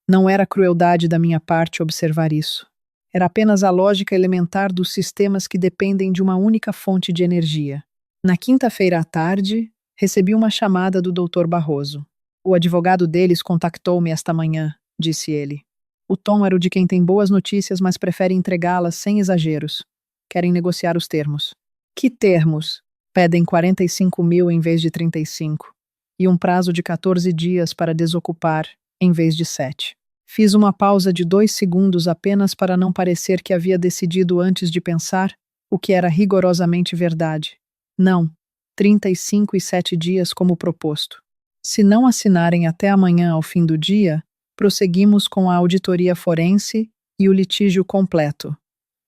Não era crueldade da minha parte observar isso. Era apenas a lógica elementar dos sistemas que dependem de uma única fonte de energia. Na quinta-feira à tarde, recebi uma chamada do Dr. Barroso. O advogado deles contactou-me esta manhã, disse ele. O tom era o de quem tem boas notícias, mas prefere entregá-las sem exageros. Querem negociar os termos. Que termos? Pedem 45 mil em vez de 35. E um prazo de 14 dias para desocupar, em vez de 7. Fiz uma pausa de 2 segundos apenas para não parecer que havia decidido antes de pensar, o que era rigorosamente verdade. Não, 35 e 7 dias como proposto. Se não assinarem até amanhã ao fim do dia, prosseguimos com a auditoria forense e o litígio completo.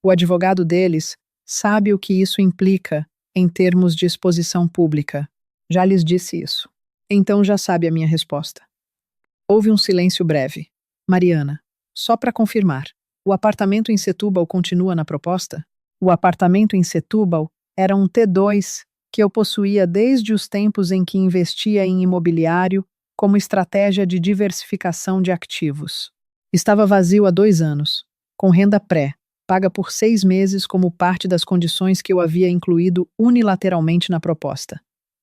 O advogado deles sabe o que isso implica em termos de exposição pública. Já lhes disse isso. Então já sabe a minha resposta. Houve um silêncio breve. Mariana, só para confirmar, o apartamento em Setúbal continua na proposta? O apartamento em Setúbal era um T2 que eu possuía desde os tempos em que investia em imobiliário como estratégia de diversificação de ativos. Estava vazio há 2 anos, com renda pré, paga por 6 meses como parte das condições que eu havia incluído unilateralmente na proposta.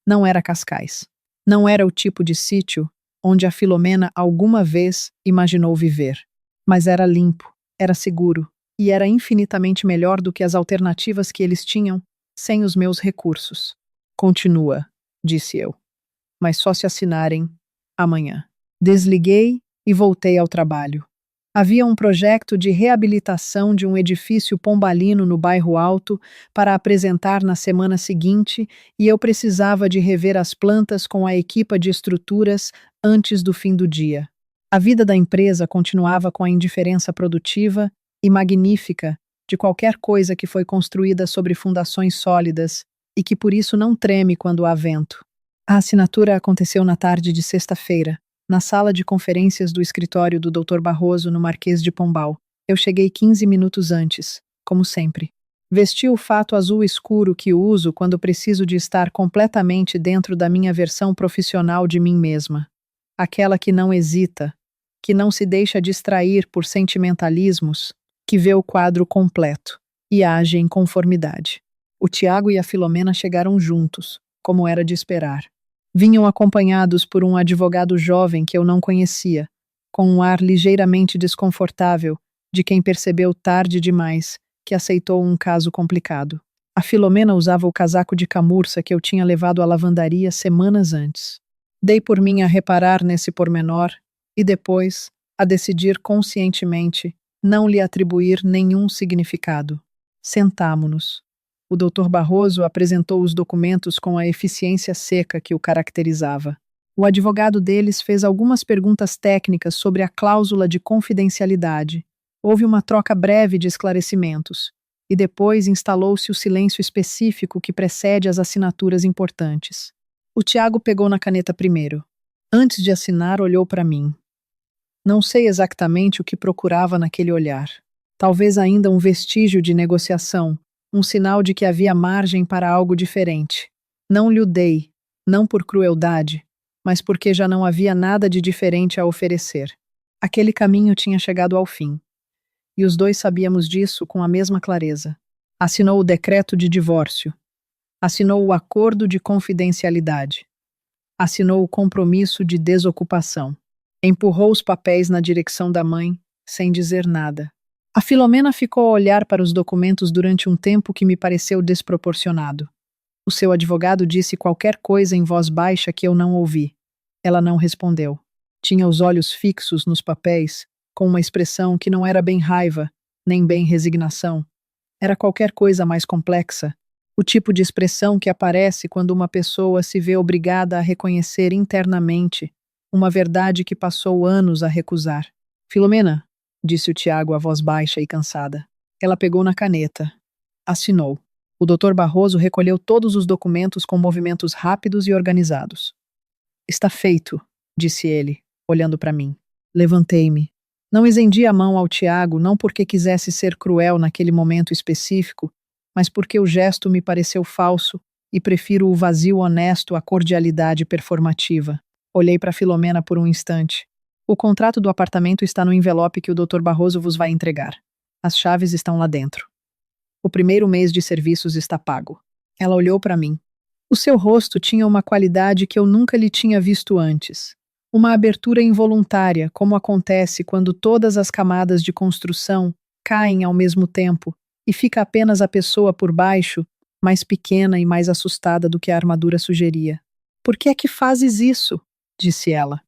Não era Cascais. Não era o tipo de sítio onde a Filomena alguma vez imaginou viver. Mas era limpo, era seguro e era infinitamente melhor do que as alternativas que eles tinham sem os meus recursos. Continua, disse eu. Mas só se assinarem amanhã. Desliguei e voltei ao trabalho. Havia um projeto de reabilitação de um edifício pombalino no bairro Alto para apresentar na semana seguinte e eu precisava de rever as plantas com a equipa de estruturas antes do fim do dia. A vida da empresa continuava com a indiferença produtiva e magnífica de qualquer coisa que foi construída sobre fundações sólidas e que por isso não treme quando há vento. A assinatura aconteceu na tarde de sexta-feira, na sala de conferências do escritório do Dr. Barroso, no Marquês de Pombal. Eu cheguei 15 minutos antes, como sempre. Vesti o fato azul escuro que uso quando preciso de estar completamente dentro da minha versão profissional de mim mesma. Aquela que não hesita, que não se deixa distrair por sentimentalismos, que vê o quadro completo e age em conformidade. O Tiago e a Filomena chegaram juntos, como era de esperar. Vinham acompanhados por um advogado jovem que eu não conhecia, com um ar ligeiramente desconfortável de quem percebeu tarde demais que aceitou um caso complicado. A Filomena usava o casaco de camurça que eu tinha levado à lavandaria semanas antes. Dei por mim a reparar nesse pormenor e depois a decidir conscientemente não lhe atribuir nenhum significado. Sentámo-nos. O Dr. Barroso apresentou os documentos com a eficiência seca que o caracterizava. O advogado deles fez algumas perguntas técnicas sobre a cláusula de confidencialidade. Houve uma troca breve de esclarecimentos, e depois instalou-se o silêncio específico que precede as assinaturas importantes. O Tiago pegou na caneta primeiro. Antes de assinar, olhou para mim. Não sei exatamente o que procurava naquele olhar. Talvez ainda um vestígio de negociação, um sinal de que havia margem para algo diferente. Não lhe o dei, não por crueldade, mas porque já não havia nada de diferente a oferecer. Aquele caminho tinha chegado ao fim. E os dois sabíamos disso com a mesma clareza. Assinou o decreto de divórcio. Assinou o acordo de confidencialidade. Assinou o compromisso de desocupação. Empurrou os papéis na direção da mãe, sem dizer nada. A Filomena ficou a olhar para os documentos durante um tempo que me pareceu desproporcionado. O seu advogado disse qualquer coisa em voz baixa que eu não ouvi. Ela não respondeu. Tinha os olhos fixos nos papéis, com uma expressão que não era bem raiva, nem bem resignação. Era qualquer coisa mais complexa, o tipo de expressão que aparece quando uma pessoa se vê obrigada a reconhecer internamente uma verdade que passou anos a recusar. Filomena, disse o Tiago a voz baixa e cansada. Ela pegou na caneta. Assinou. O Dr. Barroso recolheu todos os documentos com movimentos rápidos e organizados. Está feito, disse ele, olhando para mim. Levantei-me. Não estendi a mão ao Tiago, não porque quisesse ser cruel naquele momento específico, mas porque o gesto me pareceu falso e prefiro o vazio honesto à cordialidade performativa. Olhei para Filomena por um instante. O contrato do apartamento está no envelope que o Dr. Barroso vos vai entregar. As chaves estão lá dentro. O primeiro mês de serviços está pago. Ela olhou para mim. O seu rosto tinha uma qualidade que eu nunca lhe tinha visto antes. Uma abertura involuntária, como acontece quando todas as camadas de construção caem ao mesmo tempo e fica apenas a pessoa por baixo, mais pequena e mais assustada do que a armadura sugeria. Por que é que fazes isso? Disse ela.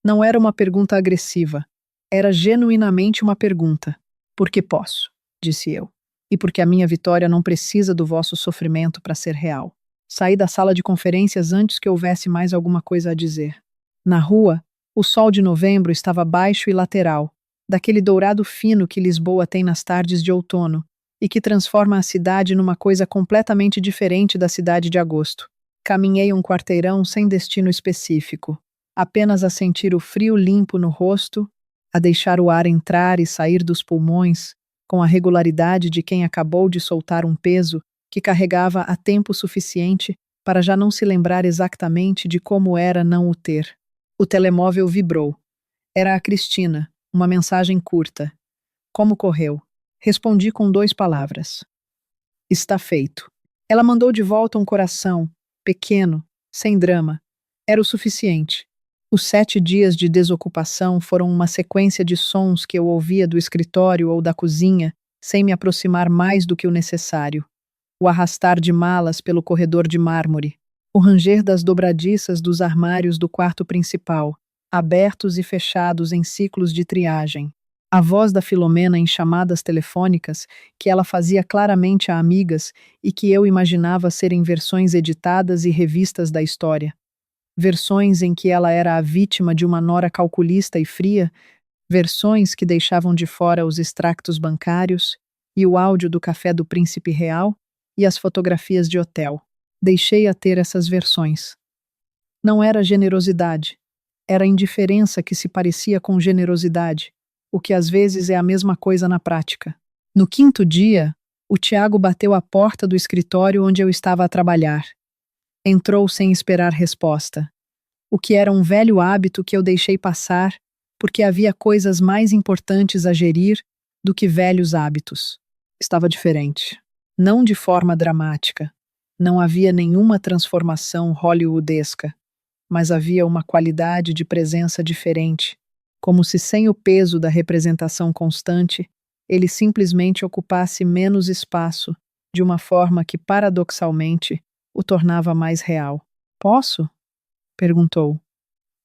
Não era uma pergunta agressiva. Era genuinamente uma pergunta. Porque posso, disse eu. E porque a minha vitória não precisa do vosso sofrimento para ser real. Saí da sala de conferências antes que houvesse mais alguma coisa a dizer. Na rua, o sol de novembro estava baixo e lateral, daquele dourado fino que Lisboa tem nas tardes de outono, e que transforma a cidade numa coisa completamente diferente da cidade de agosto. Caminhei um quarteirão sem destino específico, apenas a sentir o frio limpo no rosto, a deixar o ar entrar e sair dos pulmões, com a regularidade de quem acabou de soltar um peso que carregava há tempo suficiente para já não se lembrar exatamente de como era não o ter. O telemóvel vibrou. Era a Cristina, uma mensagem curta. Como correu? Respondi com 2 palavras. Está feito. Ela mandou de volta um coração, pequeno, sem drama. Era o suficiente. Os 7 dias de desocupação foram uma sequência de sons que eu ouvia do escritório ou da cozinha, sem me aproximar mais do que o necessário. O arrastar de malas pelo corredor de mármore, o ranger das dobradiças dos armários do quarto principal, abertos e fechados em ciclos de triagem. A voz da Filomena em chamadas telefônicas, que ela fazia claramente a amigas e que eu imaginava serem versões editadas e revistas da história. Versões em que ela era a vítima de uma nora calculista e fria, versões que deixavam de fora os extractos bancários e o áudio do café do príncipe real e as fotografias de hotel. Deixei a ter essas versões. Não era generosidade, era indiferença que se parecia com generosidade, o que às vezes é a mesma coisa na prática. No 5º dia, o Tiago bateu à porta do escritório onde eu estava a trabalhar. Entrou sem esperar resposta, o que era um velho hábito que eu deixei passar porque havia coisas mais importantes a gerir do que velhos hábitos. Estava diferente. Não de forma dramática. Não havia nenhuma transformação hollywoodesca, mas havia uma qualidade de presença diferente, como se sem o peso da representação constante, ele simplesmente ocupasse menos espaço, de uma forma que, paradoxalmente, o tornava mais real. Posso? Perguntou.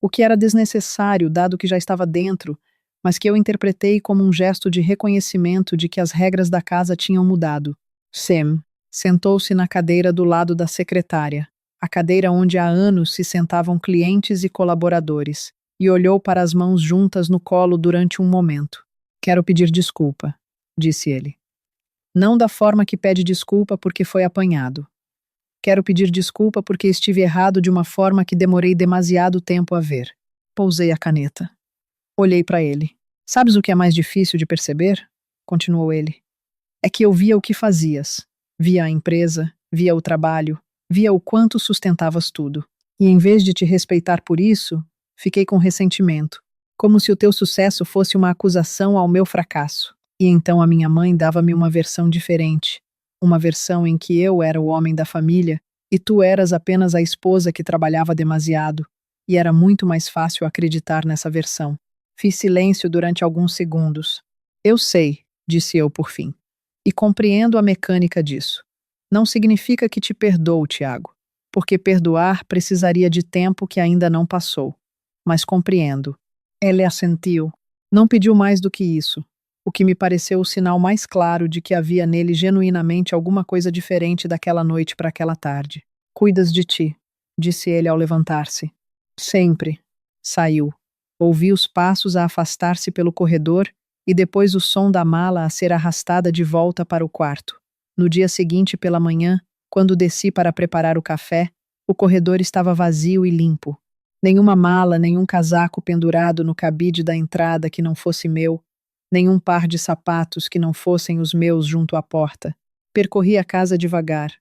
O que era desnecessário, dado que já estava dentro, mas que eu interpretei como um gesto de reconhecimento de que as regras da casa tinham mudado. Sam sentou-se na cadeira do lado da secretária, a cadeira onde há anos se sentavam clientes e colaboradores, e olhou para as mãos juntas no colo durante um momento. Quero pedir desculpa, disse ele. Não da forma que pede desculpa porque foi apanhado. Quero pedir desculpa porque estive errado de uma forma que demorei demasiado tempo a ver. Pousei a caneta. Olhei para ele. Sabes o que é mais difícil de perceber? Continuou ele. É que eu via o que fazias. Via a empresa, via o trabalho, via o quanto sustentavas tudo. E em vez de te respeitar por isso, fiquei com ressentimento. Como se o teu sucesso fosse uma acusação ao meu fracasso. E então a minha mãe dava-me uma versão diferente. Uma versão em que eu era o homem da família e tu eras apenas a esposa que trabalhava demasiado, e era muito mais fácil acreditar nessa versão. Fiz silêncio durante alguns segundos. Eu sei, disse eu por fim, e compreendo a mecânica disso. Não significa que te perdoo, Tiago, porque perdoar precisaria de tempo que ainda não passou. Mas compreendo. Ele assentiu. Não pediu mais do que isso, o que me pareceu o sinal mais claro de que havia nele genuinamente alguma coisa diferente daquela noite para aquela tarde. Cuidas de ti, disse ele ao levantar-se. Sempre. Saiu. Ouvi os passos a afastar-se pelo corredor e depois o som da mala a ser arrastada de volta para o quarto. No dia seguinte, pela manhã, quando desci para preparar o café, o corredor estava vazio e limpo. Nenhuma mala, nenhum casaco pendurado no cabide da entrada que não fosse meu, nenhum par de sapatos que não fossem os meus junto à porta. Percorri a casa devagar,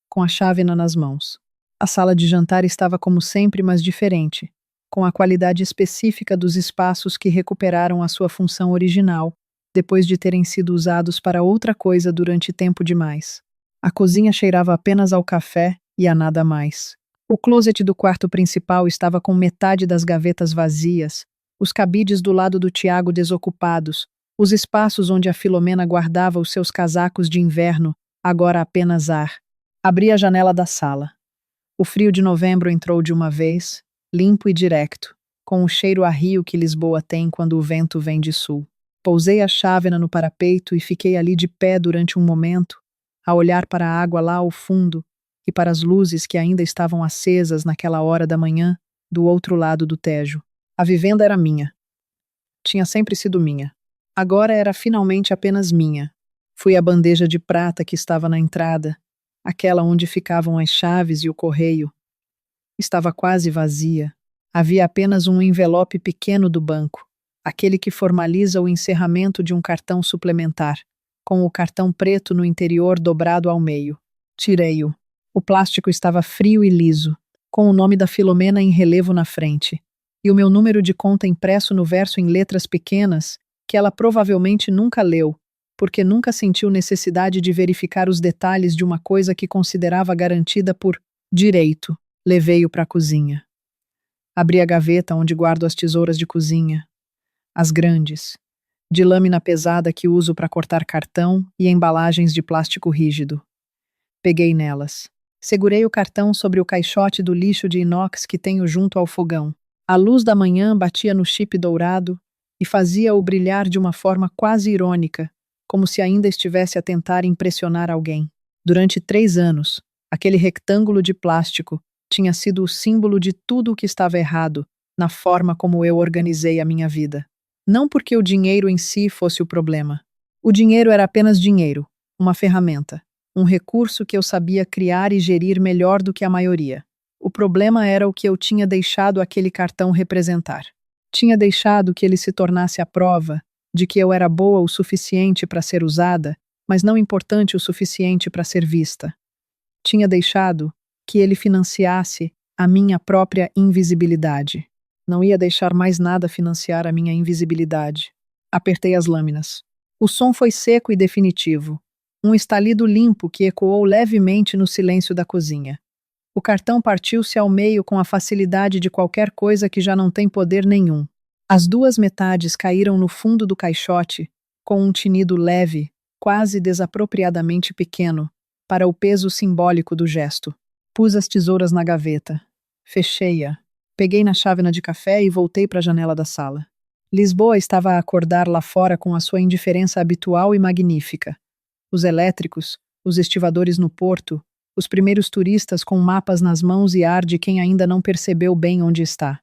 com a chávena nas mãos. A sala de jantar estava como sempre, mas diferente, com a qualidade específica dos espaços que recuperaram a sua função original, depois de terem sido usados para outra coisa durante tempo demais. A cozinha cheirava apenas ao café e a nada mais. O closet do quarto principal estava com metade das gavetas vazias, os cabides do lado do Tiago desocupados, os espaços onde a Filomena guardava os seus casacos de inverno, agora apenas ar. Abri a janela da sala. O frio de novembro entrou de uma vez, limpo e direto, com o cheiro a rio que Lisboa tem quando o vento vem de sul. Pousei a chávena no parapeito e fiquei ali de pé durante um momento, a olhar para a água lá ao fundo e para as luzes que ainda estavam acesas naquela hora da manhã, do outro lado do Tejo. A vivenda era minha. Tinha sempre sido minha. Agora era finalmente apenas minha. Fui a bandeja de prata que estava na entrada, aquela onde ficavam as chaves e o correio. Estava quase vazia. Havia apenas um envelope pequeno do banco, aquele que formaliza o encerramento de um cartão suplementar, com o cartão preto no interior dobrado ao meio. Tirei-o. O plástico estava frio e liso, com o nome da Filomena em relevo na frente, e o meu número de conta impresso no verso em letras pequenas, que ela provavelmente nunca leu, porque nunca sentiu necessidade de verificar os detalhes de uma coisa que considerava garantida por direito. Levei-o para a cozinha. Abri a gaveta onde guardo as tesouras de cozinha, as grandes, de lâmina pesada que uso para cortar cartão e embalagens de plástico rígido. Peguei nelas. Segurei o cartão sobre o caixote do lixo de inox que tenho junto ao fogão. A luz da manhã batia no chip dourado e fazia-o brilhar de uma forma quase irônica, como se ainda estivesse a tentar impressionar alguém. Durante 3 anos, aquele retângulo de plástico tinha sido o símbolo de tudo o que estava errado na forma como eu organizei a minha vida. Não porque o dinheiro em si fosse o problema. O dinheiro era apenas dinheiro, uma ferramenta, um recurso que eu sabia criar e gerir melhor do que a maioria. O problema era o que eu tinha deixado aquele cartão representar. Tinha deixado que ele se tornasse a prova de que eu era boa o suficiente para ser usada, mas não importante o suficiente para ser vista. Tinha deixado que ele financiasse a minha própria invisibilidade. Não ia deixar mais nada financiar a minha invisibilidade. Apertei as lâminas. O som foi seco e definitivo. Um estalido limpo que ecoou levemente no silêncio da cozinha. O cartão partiu-se ao meio com a facilidade de qualquer coisa que já não tem poder nenhum. As 2 metades caíram no fundo do caixote, com um tinido leve, quase desapropriadamente pequeno, para o peso simbólico do gesto. Pus as tesouras na gaveta. Fechei-a. Peguei na chávena de café e voltei para a janela da sala. Lisboa estava a acordar lá fora com a sua indiferença habitual e magnífica. Os elétricos, os estivadores no porto, os primeiros turistas com mapas nas mãos e ar de quem ainda não percebeu bem onde está.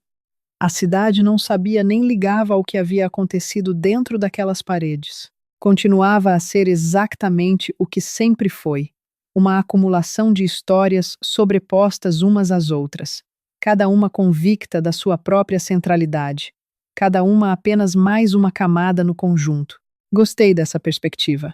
A cidade não sabia nem ligava ao que havia acontecido dentro daquelas paredes. Continuava a ser exatamente o que sempre foi, uma acumulação de histórias sobrepostas umas às outras, cada uma convicta da sua própria centralidade, cada uma apenas mais uma camada no conjunto. Gostei dessa perspectiva.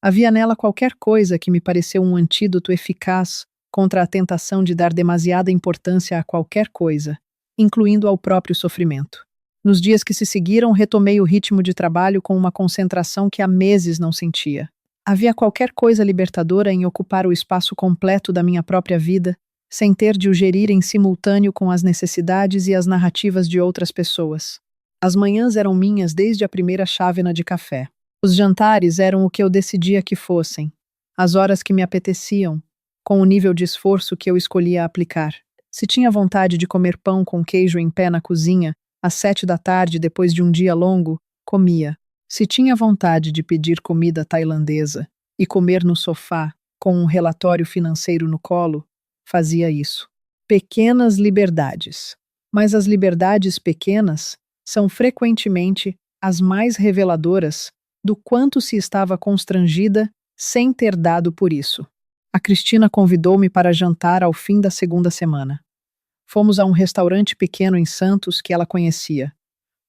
Havia nela qualquer coisa que me pareceu um antídoto eficaz contra a tentação de dar demasiada importância a qualquer coisa, incluindo ao próprio sofrimento. Nos dias que se seguiram, retomei o ritmo de trabalho com uma concentração que há meses não sentia. Havia qualquer coisa libertadora em ocupar o espaço completo da minha própria vida, sem ter de o gerir em simultâneo com as necessidades e as narrativas de outras pessoas. As manhãs eram minhas desde a primeira chávena de café. Os jantares eram o que eu decidia que fossem, as horas que me apeteciam, com o nível de esforço que eu escolhia aplicar. Se tinha vontade de comer pão com queijo em pé na cozinha, Às 7 da tarde, depois de um dia longo, comia. Se tinha vontade de pedir comida tailandesa e comer no sofá, com um relatório financeiro no colo, fazia isso. Pequenas liberdades. Mas as liberdades pequenas são frequentemente as mais reveladoras do quanto se estava constrangida sem ter dado por isso. A Cristina convidou-me para jantar ao fim da segunda semana. Fomos a um restaurante pequeno em Santos que ela conhecia,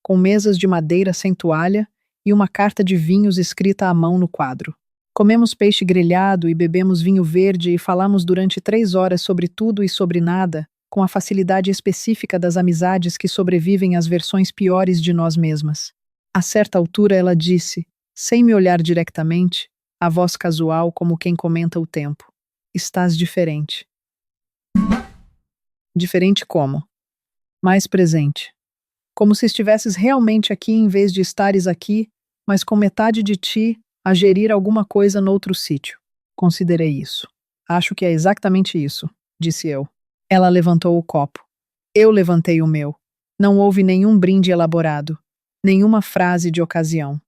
com mesas de madeira sem toalha e uma carta de vinhos escrita à mão no quadro. Comemos peixe grelhado e bebemos vinho verde e falamos durante 3 horas sobre tudo e sobre nada, com a facilidade específica das amizades que sobrevivem às versões piores de nós mesmas. A certa altura ela disse, sem me olhar diretamente, a voz casual como quem comenta o tempo: "Estás diferente." Diferente como? Mais presente. Como se estivesses realmente aqui em vez de estares aqui, mas com metade de ti a gerir alguma coisa noutro sítio. Considerei isso. Acho que é exatamente isso, disse eu. Ela levantou o copo. Eu levantei o meu. Não houve nenhum brinde elaborado, nenhuma frase de ocasião.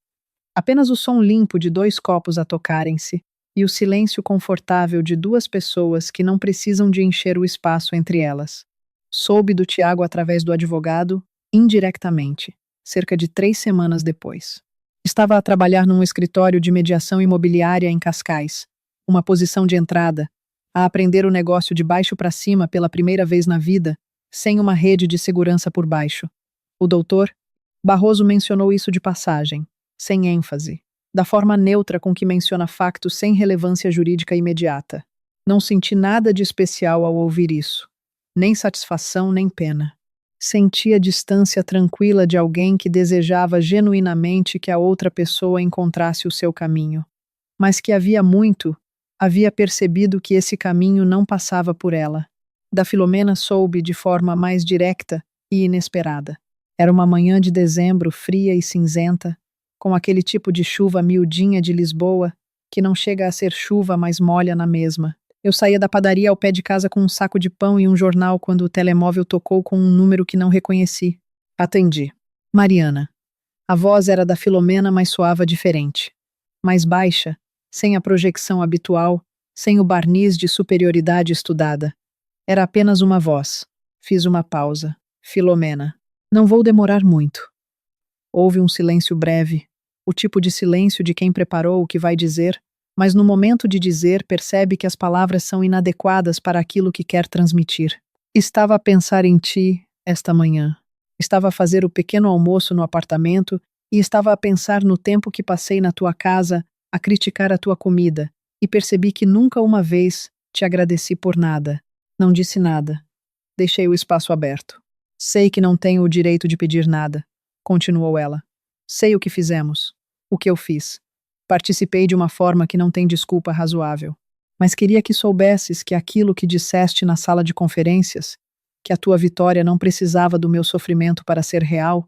Apenas o som limpo de 2 copos a tocarem-se e o silêncio confortável de 2 pessoas que não precisam de encher o espaço entre elas. Soube do Tiago através do advogado, indiretamente, cerca de 3 semanas depois. Estava a trabalhar num escritório de mediação imobiliária em Cascais, uma posição de entrada, a aprender o negócio de baixo para cima pela primeira vez na vida, sem uma rede de segurança por baixo. O doutor Barroso mencionou isso de passagem, sem ênfase, da forma neutra com que menciona factos sem relevância jurídica imediata. Não senti nada de especial ao ouvir isso, nem satisfação nem pena. Senti a distância tranquila de alguém que desejava genuinamente que a outra pessoa encontrasse o seu caminho, mas que havia percebido que esse caminho não passava por ela. Da Filomena soube de forma mais direta e inesperada. Era uma manhã de dezembro, fria e cinzenta, com aquele tipo de chuva miudinha de Lisboa, que não chega a ser chuva, mas molha na mesma. Eu saía da padaria ao pé de casa com um saco de pão e um jornal quando o telemóvel tocou com um número que não reconheci. Atendi. Mariana. A voz era da Filomena, mas soava diferente. Mais baixa, sem a projeção habitual, sem o barniz de superioridade estudada. Era apenas uma voz. Fiz uma pausa. Filomena. Não vou demorar muito. Houve um silêncio breve, o tipo de silêncio de quem preparou o que vai dizer, mas no momento de dizer percebe que as palavras são inadequadas para aquilo que quer transmitir. Estava a pensar em ti esta manhã. Estava a fazer o pequeno almoço no apartamento e estava a pensar no tempo que passei na tua casa a criticar a tua comida e percebi que nunca uma vez te agradeci por nada. Não disse nada. Deixei o espaço aberto. Sei que não tenho o direito de pedir nada, continuou ela. Sei o que fizemos, o que eu fiz. Participei de uma forma que não tem desculpa razoável. Mas queria que soubesses que aquilo que disseste na sala de conferências, que a tua vitória não precisava do meu sofrimento para ser real,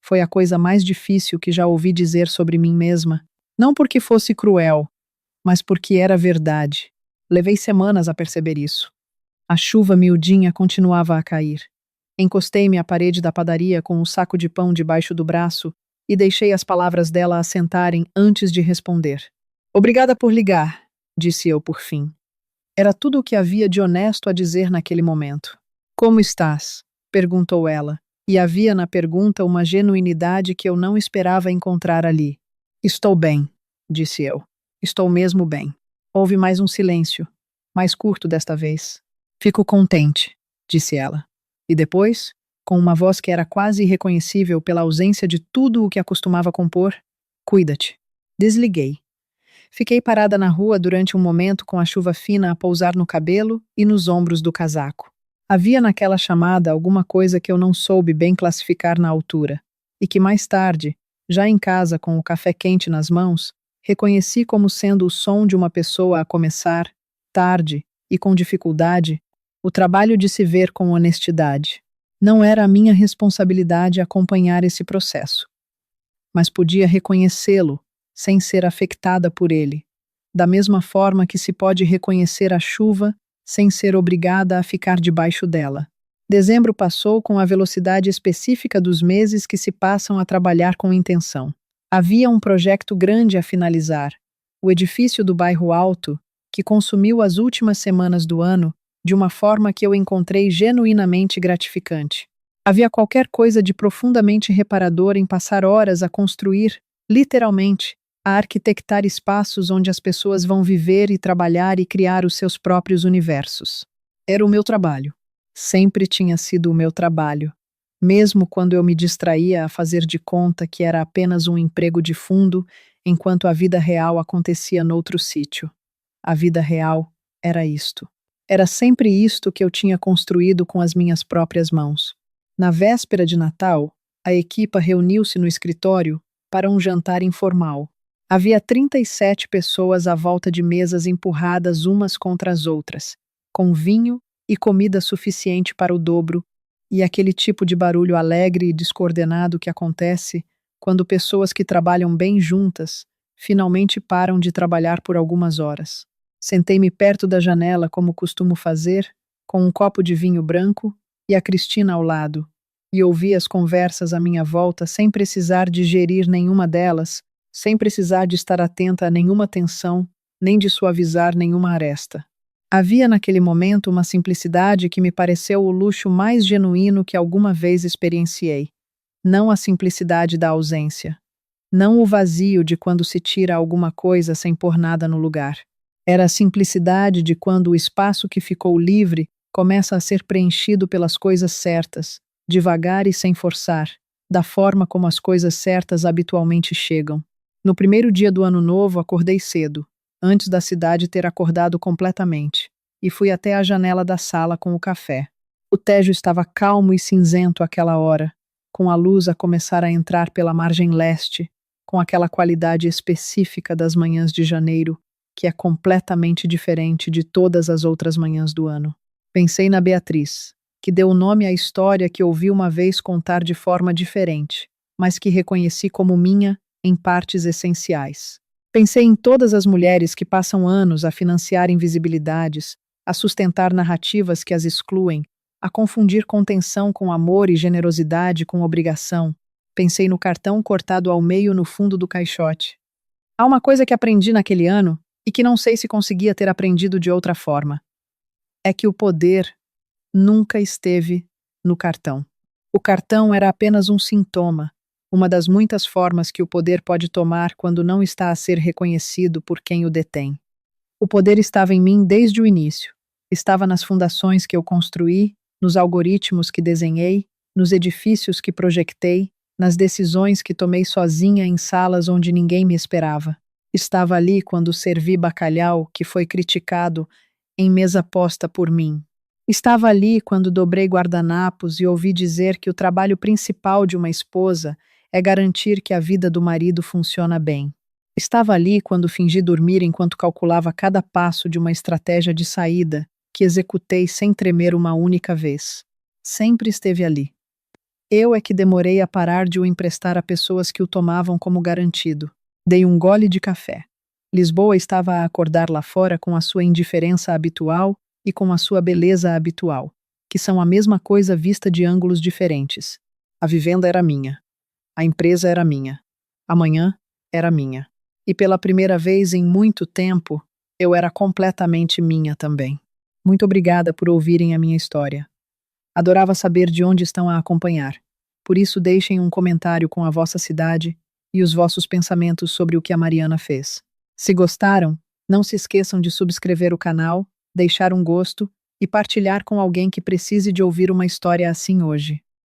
foi a coisa mais difícil que já ouvi dizer sobre mim mesma. Não porque fosse cruel, mas porque era verdade. Levei semanas a perceber isso. A chuva miudinha continuava a cair. Encostei-me à parede da padaria com um saco de pão debaixo do braço e deixei as palavras dela assentarem antes de responder. Obrigada por ligar, disse eu por fim. Era tudo o que havia de honesto a dizer naquele momento. Como estás? Perguntou ela, e havia na pergunta uma genuinidade que eu não esperava encontrar ali. Estou bem, disse eu. Estou mesmo bem. Houve mais um silêncio, mais curto desta vez. Fico contente, disse ela. E depois, com uma voz que era quase irreconhecível pela ausência de tudo o que acostumava compor, cuida-te. Desliguei. Fiquei parada na rua durante um momento com a chuva fina a pousar no cabelo e nos ombros do casaco. Havia naquela chamada alguma coisa que eu não soube bem classificar na altura, e que mais tarde, já em casa com o café quente nas mãos, reconheci como sendo o som de uma pessoa a começar, tarde e com dificuldade, o trabalho de se ver com honestidade. Não era a minha responsabilidade acompanhar esse processo, mas podia reconhecê-lo sem ser afetada por ele, da mesma forma que se pode reconhecer a chuva sem ser obrigada a ficar debaixo dela. Dezembro passou com a velocidade específica dos meses que se passam a trabalhar com intenção. Havia um projeto grande a finalizar, o edifício do bairro Alto, que consumiu as últimas semanas do ano de uma forma que eu encontrei genuinamente gratificante. Havia qualquer coisa de profundamente reparador em passar horas a construir, literalmente, a arquitectar espaços onde as pessoas vão viver e trabalhar e criar os seus próprios universos. Era o meu trabalho. Sempre tinha sido o meu trabalho, mesmo quando eu me distraía a fazer de conta que era apenas um emprego de fundo, enquanto a vida real acontecia noutro sítio. A vida real era isto. Era sempre isto que eu tinha construído com as minhas próprias mãos. Na véspera de Natal, a equipa reuniu-se no escritório para um jantar informal. Havia 37 pessoas à volta de mesas empurradas umas contra as outras, com vinho e comida suficiente para o dobro, e aquele tipo de barulho alegre e descoordenado que acontece quando pessoas que trabalham bem juntas finalmente param de trabalhar por algumas horas. Sentei-me perto da janela, como costumo fazer, com um copo de vinho branco e a Cristina ao lado, e ouvi as conversas à minha volta sem precisar digerir nenhuma delas, sem precisar de estar atenta a nenhuma tensão, nem de suavizar nenhuma aresta. Havia naquele momento uma simplicidade que me pareceu o luxo mais genuíno que alguma vez experienciei. Não a simplicidade da ausência. Não o vazio de quando se tira alguma coisa sem pôr nada no lugar. Era a simplicidade de quando o espaço que ficou livre começa a ser preenchido pelas coisas certas, devagar e sem forçar, da forma como as coisas certas habitualmente chegam. No primeiro dia do ano novo, acordei cedo, antes da cidade ter acordado completamente, e fui até a janela da sala com o café. O Tejo estava calmo e cinzento àquela hora, com a luz a começar a entrar pela margem leste, com aquela qualidade específica das manhãs de janeiro, que é completamente diferente de todas as outras manhãs do ano. Pensei na Beatriz, que deu nome à história que ouvi uma vez contar de forma diferente, mas que reconheci como minha em partes essenciais. Pensei em todas as mulheres que passam anos a financiar invisibilidades, a sustentar narrativas que as excluem, a confundir contenção com amor e generosidade com obrigação. Pensei no cartão cortado ao meio no fundo do caixote. Há uma coisa que aprendi naquele ano e que não sei se conseguia ter aprendido de outra forma. É que o poder nunca esteve no cartão. O cartão era apenas um sintoma, uma das muitas formas que o poder pode tomar quando não está a ser reconhecido por quem o detém. O poder estava em mim desde o início. Estava nas fundações que eu construí, nos algoritmos que desenhei, nos edifícios que projetei, nas decisões que tomei sozinha em salas onde ninguém me esperava. Estava ali quando servi bacalhau que foi criticado em mesa posta por mim. Estava ali quando dobrei guardanapos e ouvi dizer que o trabalho principal de uma esposa é garantir que a vida do marido funciona bem. Estava ali quando fingi dormir enquanto calculava cada passo de uma estratégia de saída que executei sem tremer uma única vez. Sempre esteve ali. Eu é que demorei a parar de o emprestar a pessoas que o tomavam como garantido. Dei um gole de café. Lisboa estava a acordar lá fora com a sua indiferença habitual e com a sua beleza habitual, que são a mesma coisa vista de ângulos diferentes. A vivenda era minha. A empresa era minha. Amanhã era minha. E pela primeira vez em muito tempo, eu era completamente minha também. Muito obrigada por ouvirem a minha história. Adorava saber de onde estão a acompanhar. Por isso deixem um comentário com a vossa cidade e os vossos pensamentos sobre o que a Mariana fez. Se gostaram, não se esqueçam de subscrever o canal, deixar um gosto e partilhar com alguém que precise de ouvir uma história assim hoje.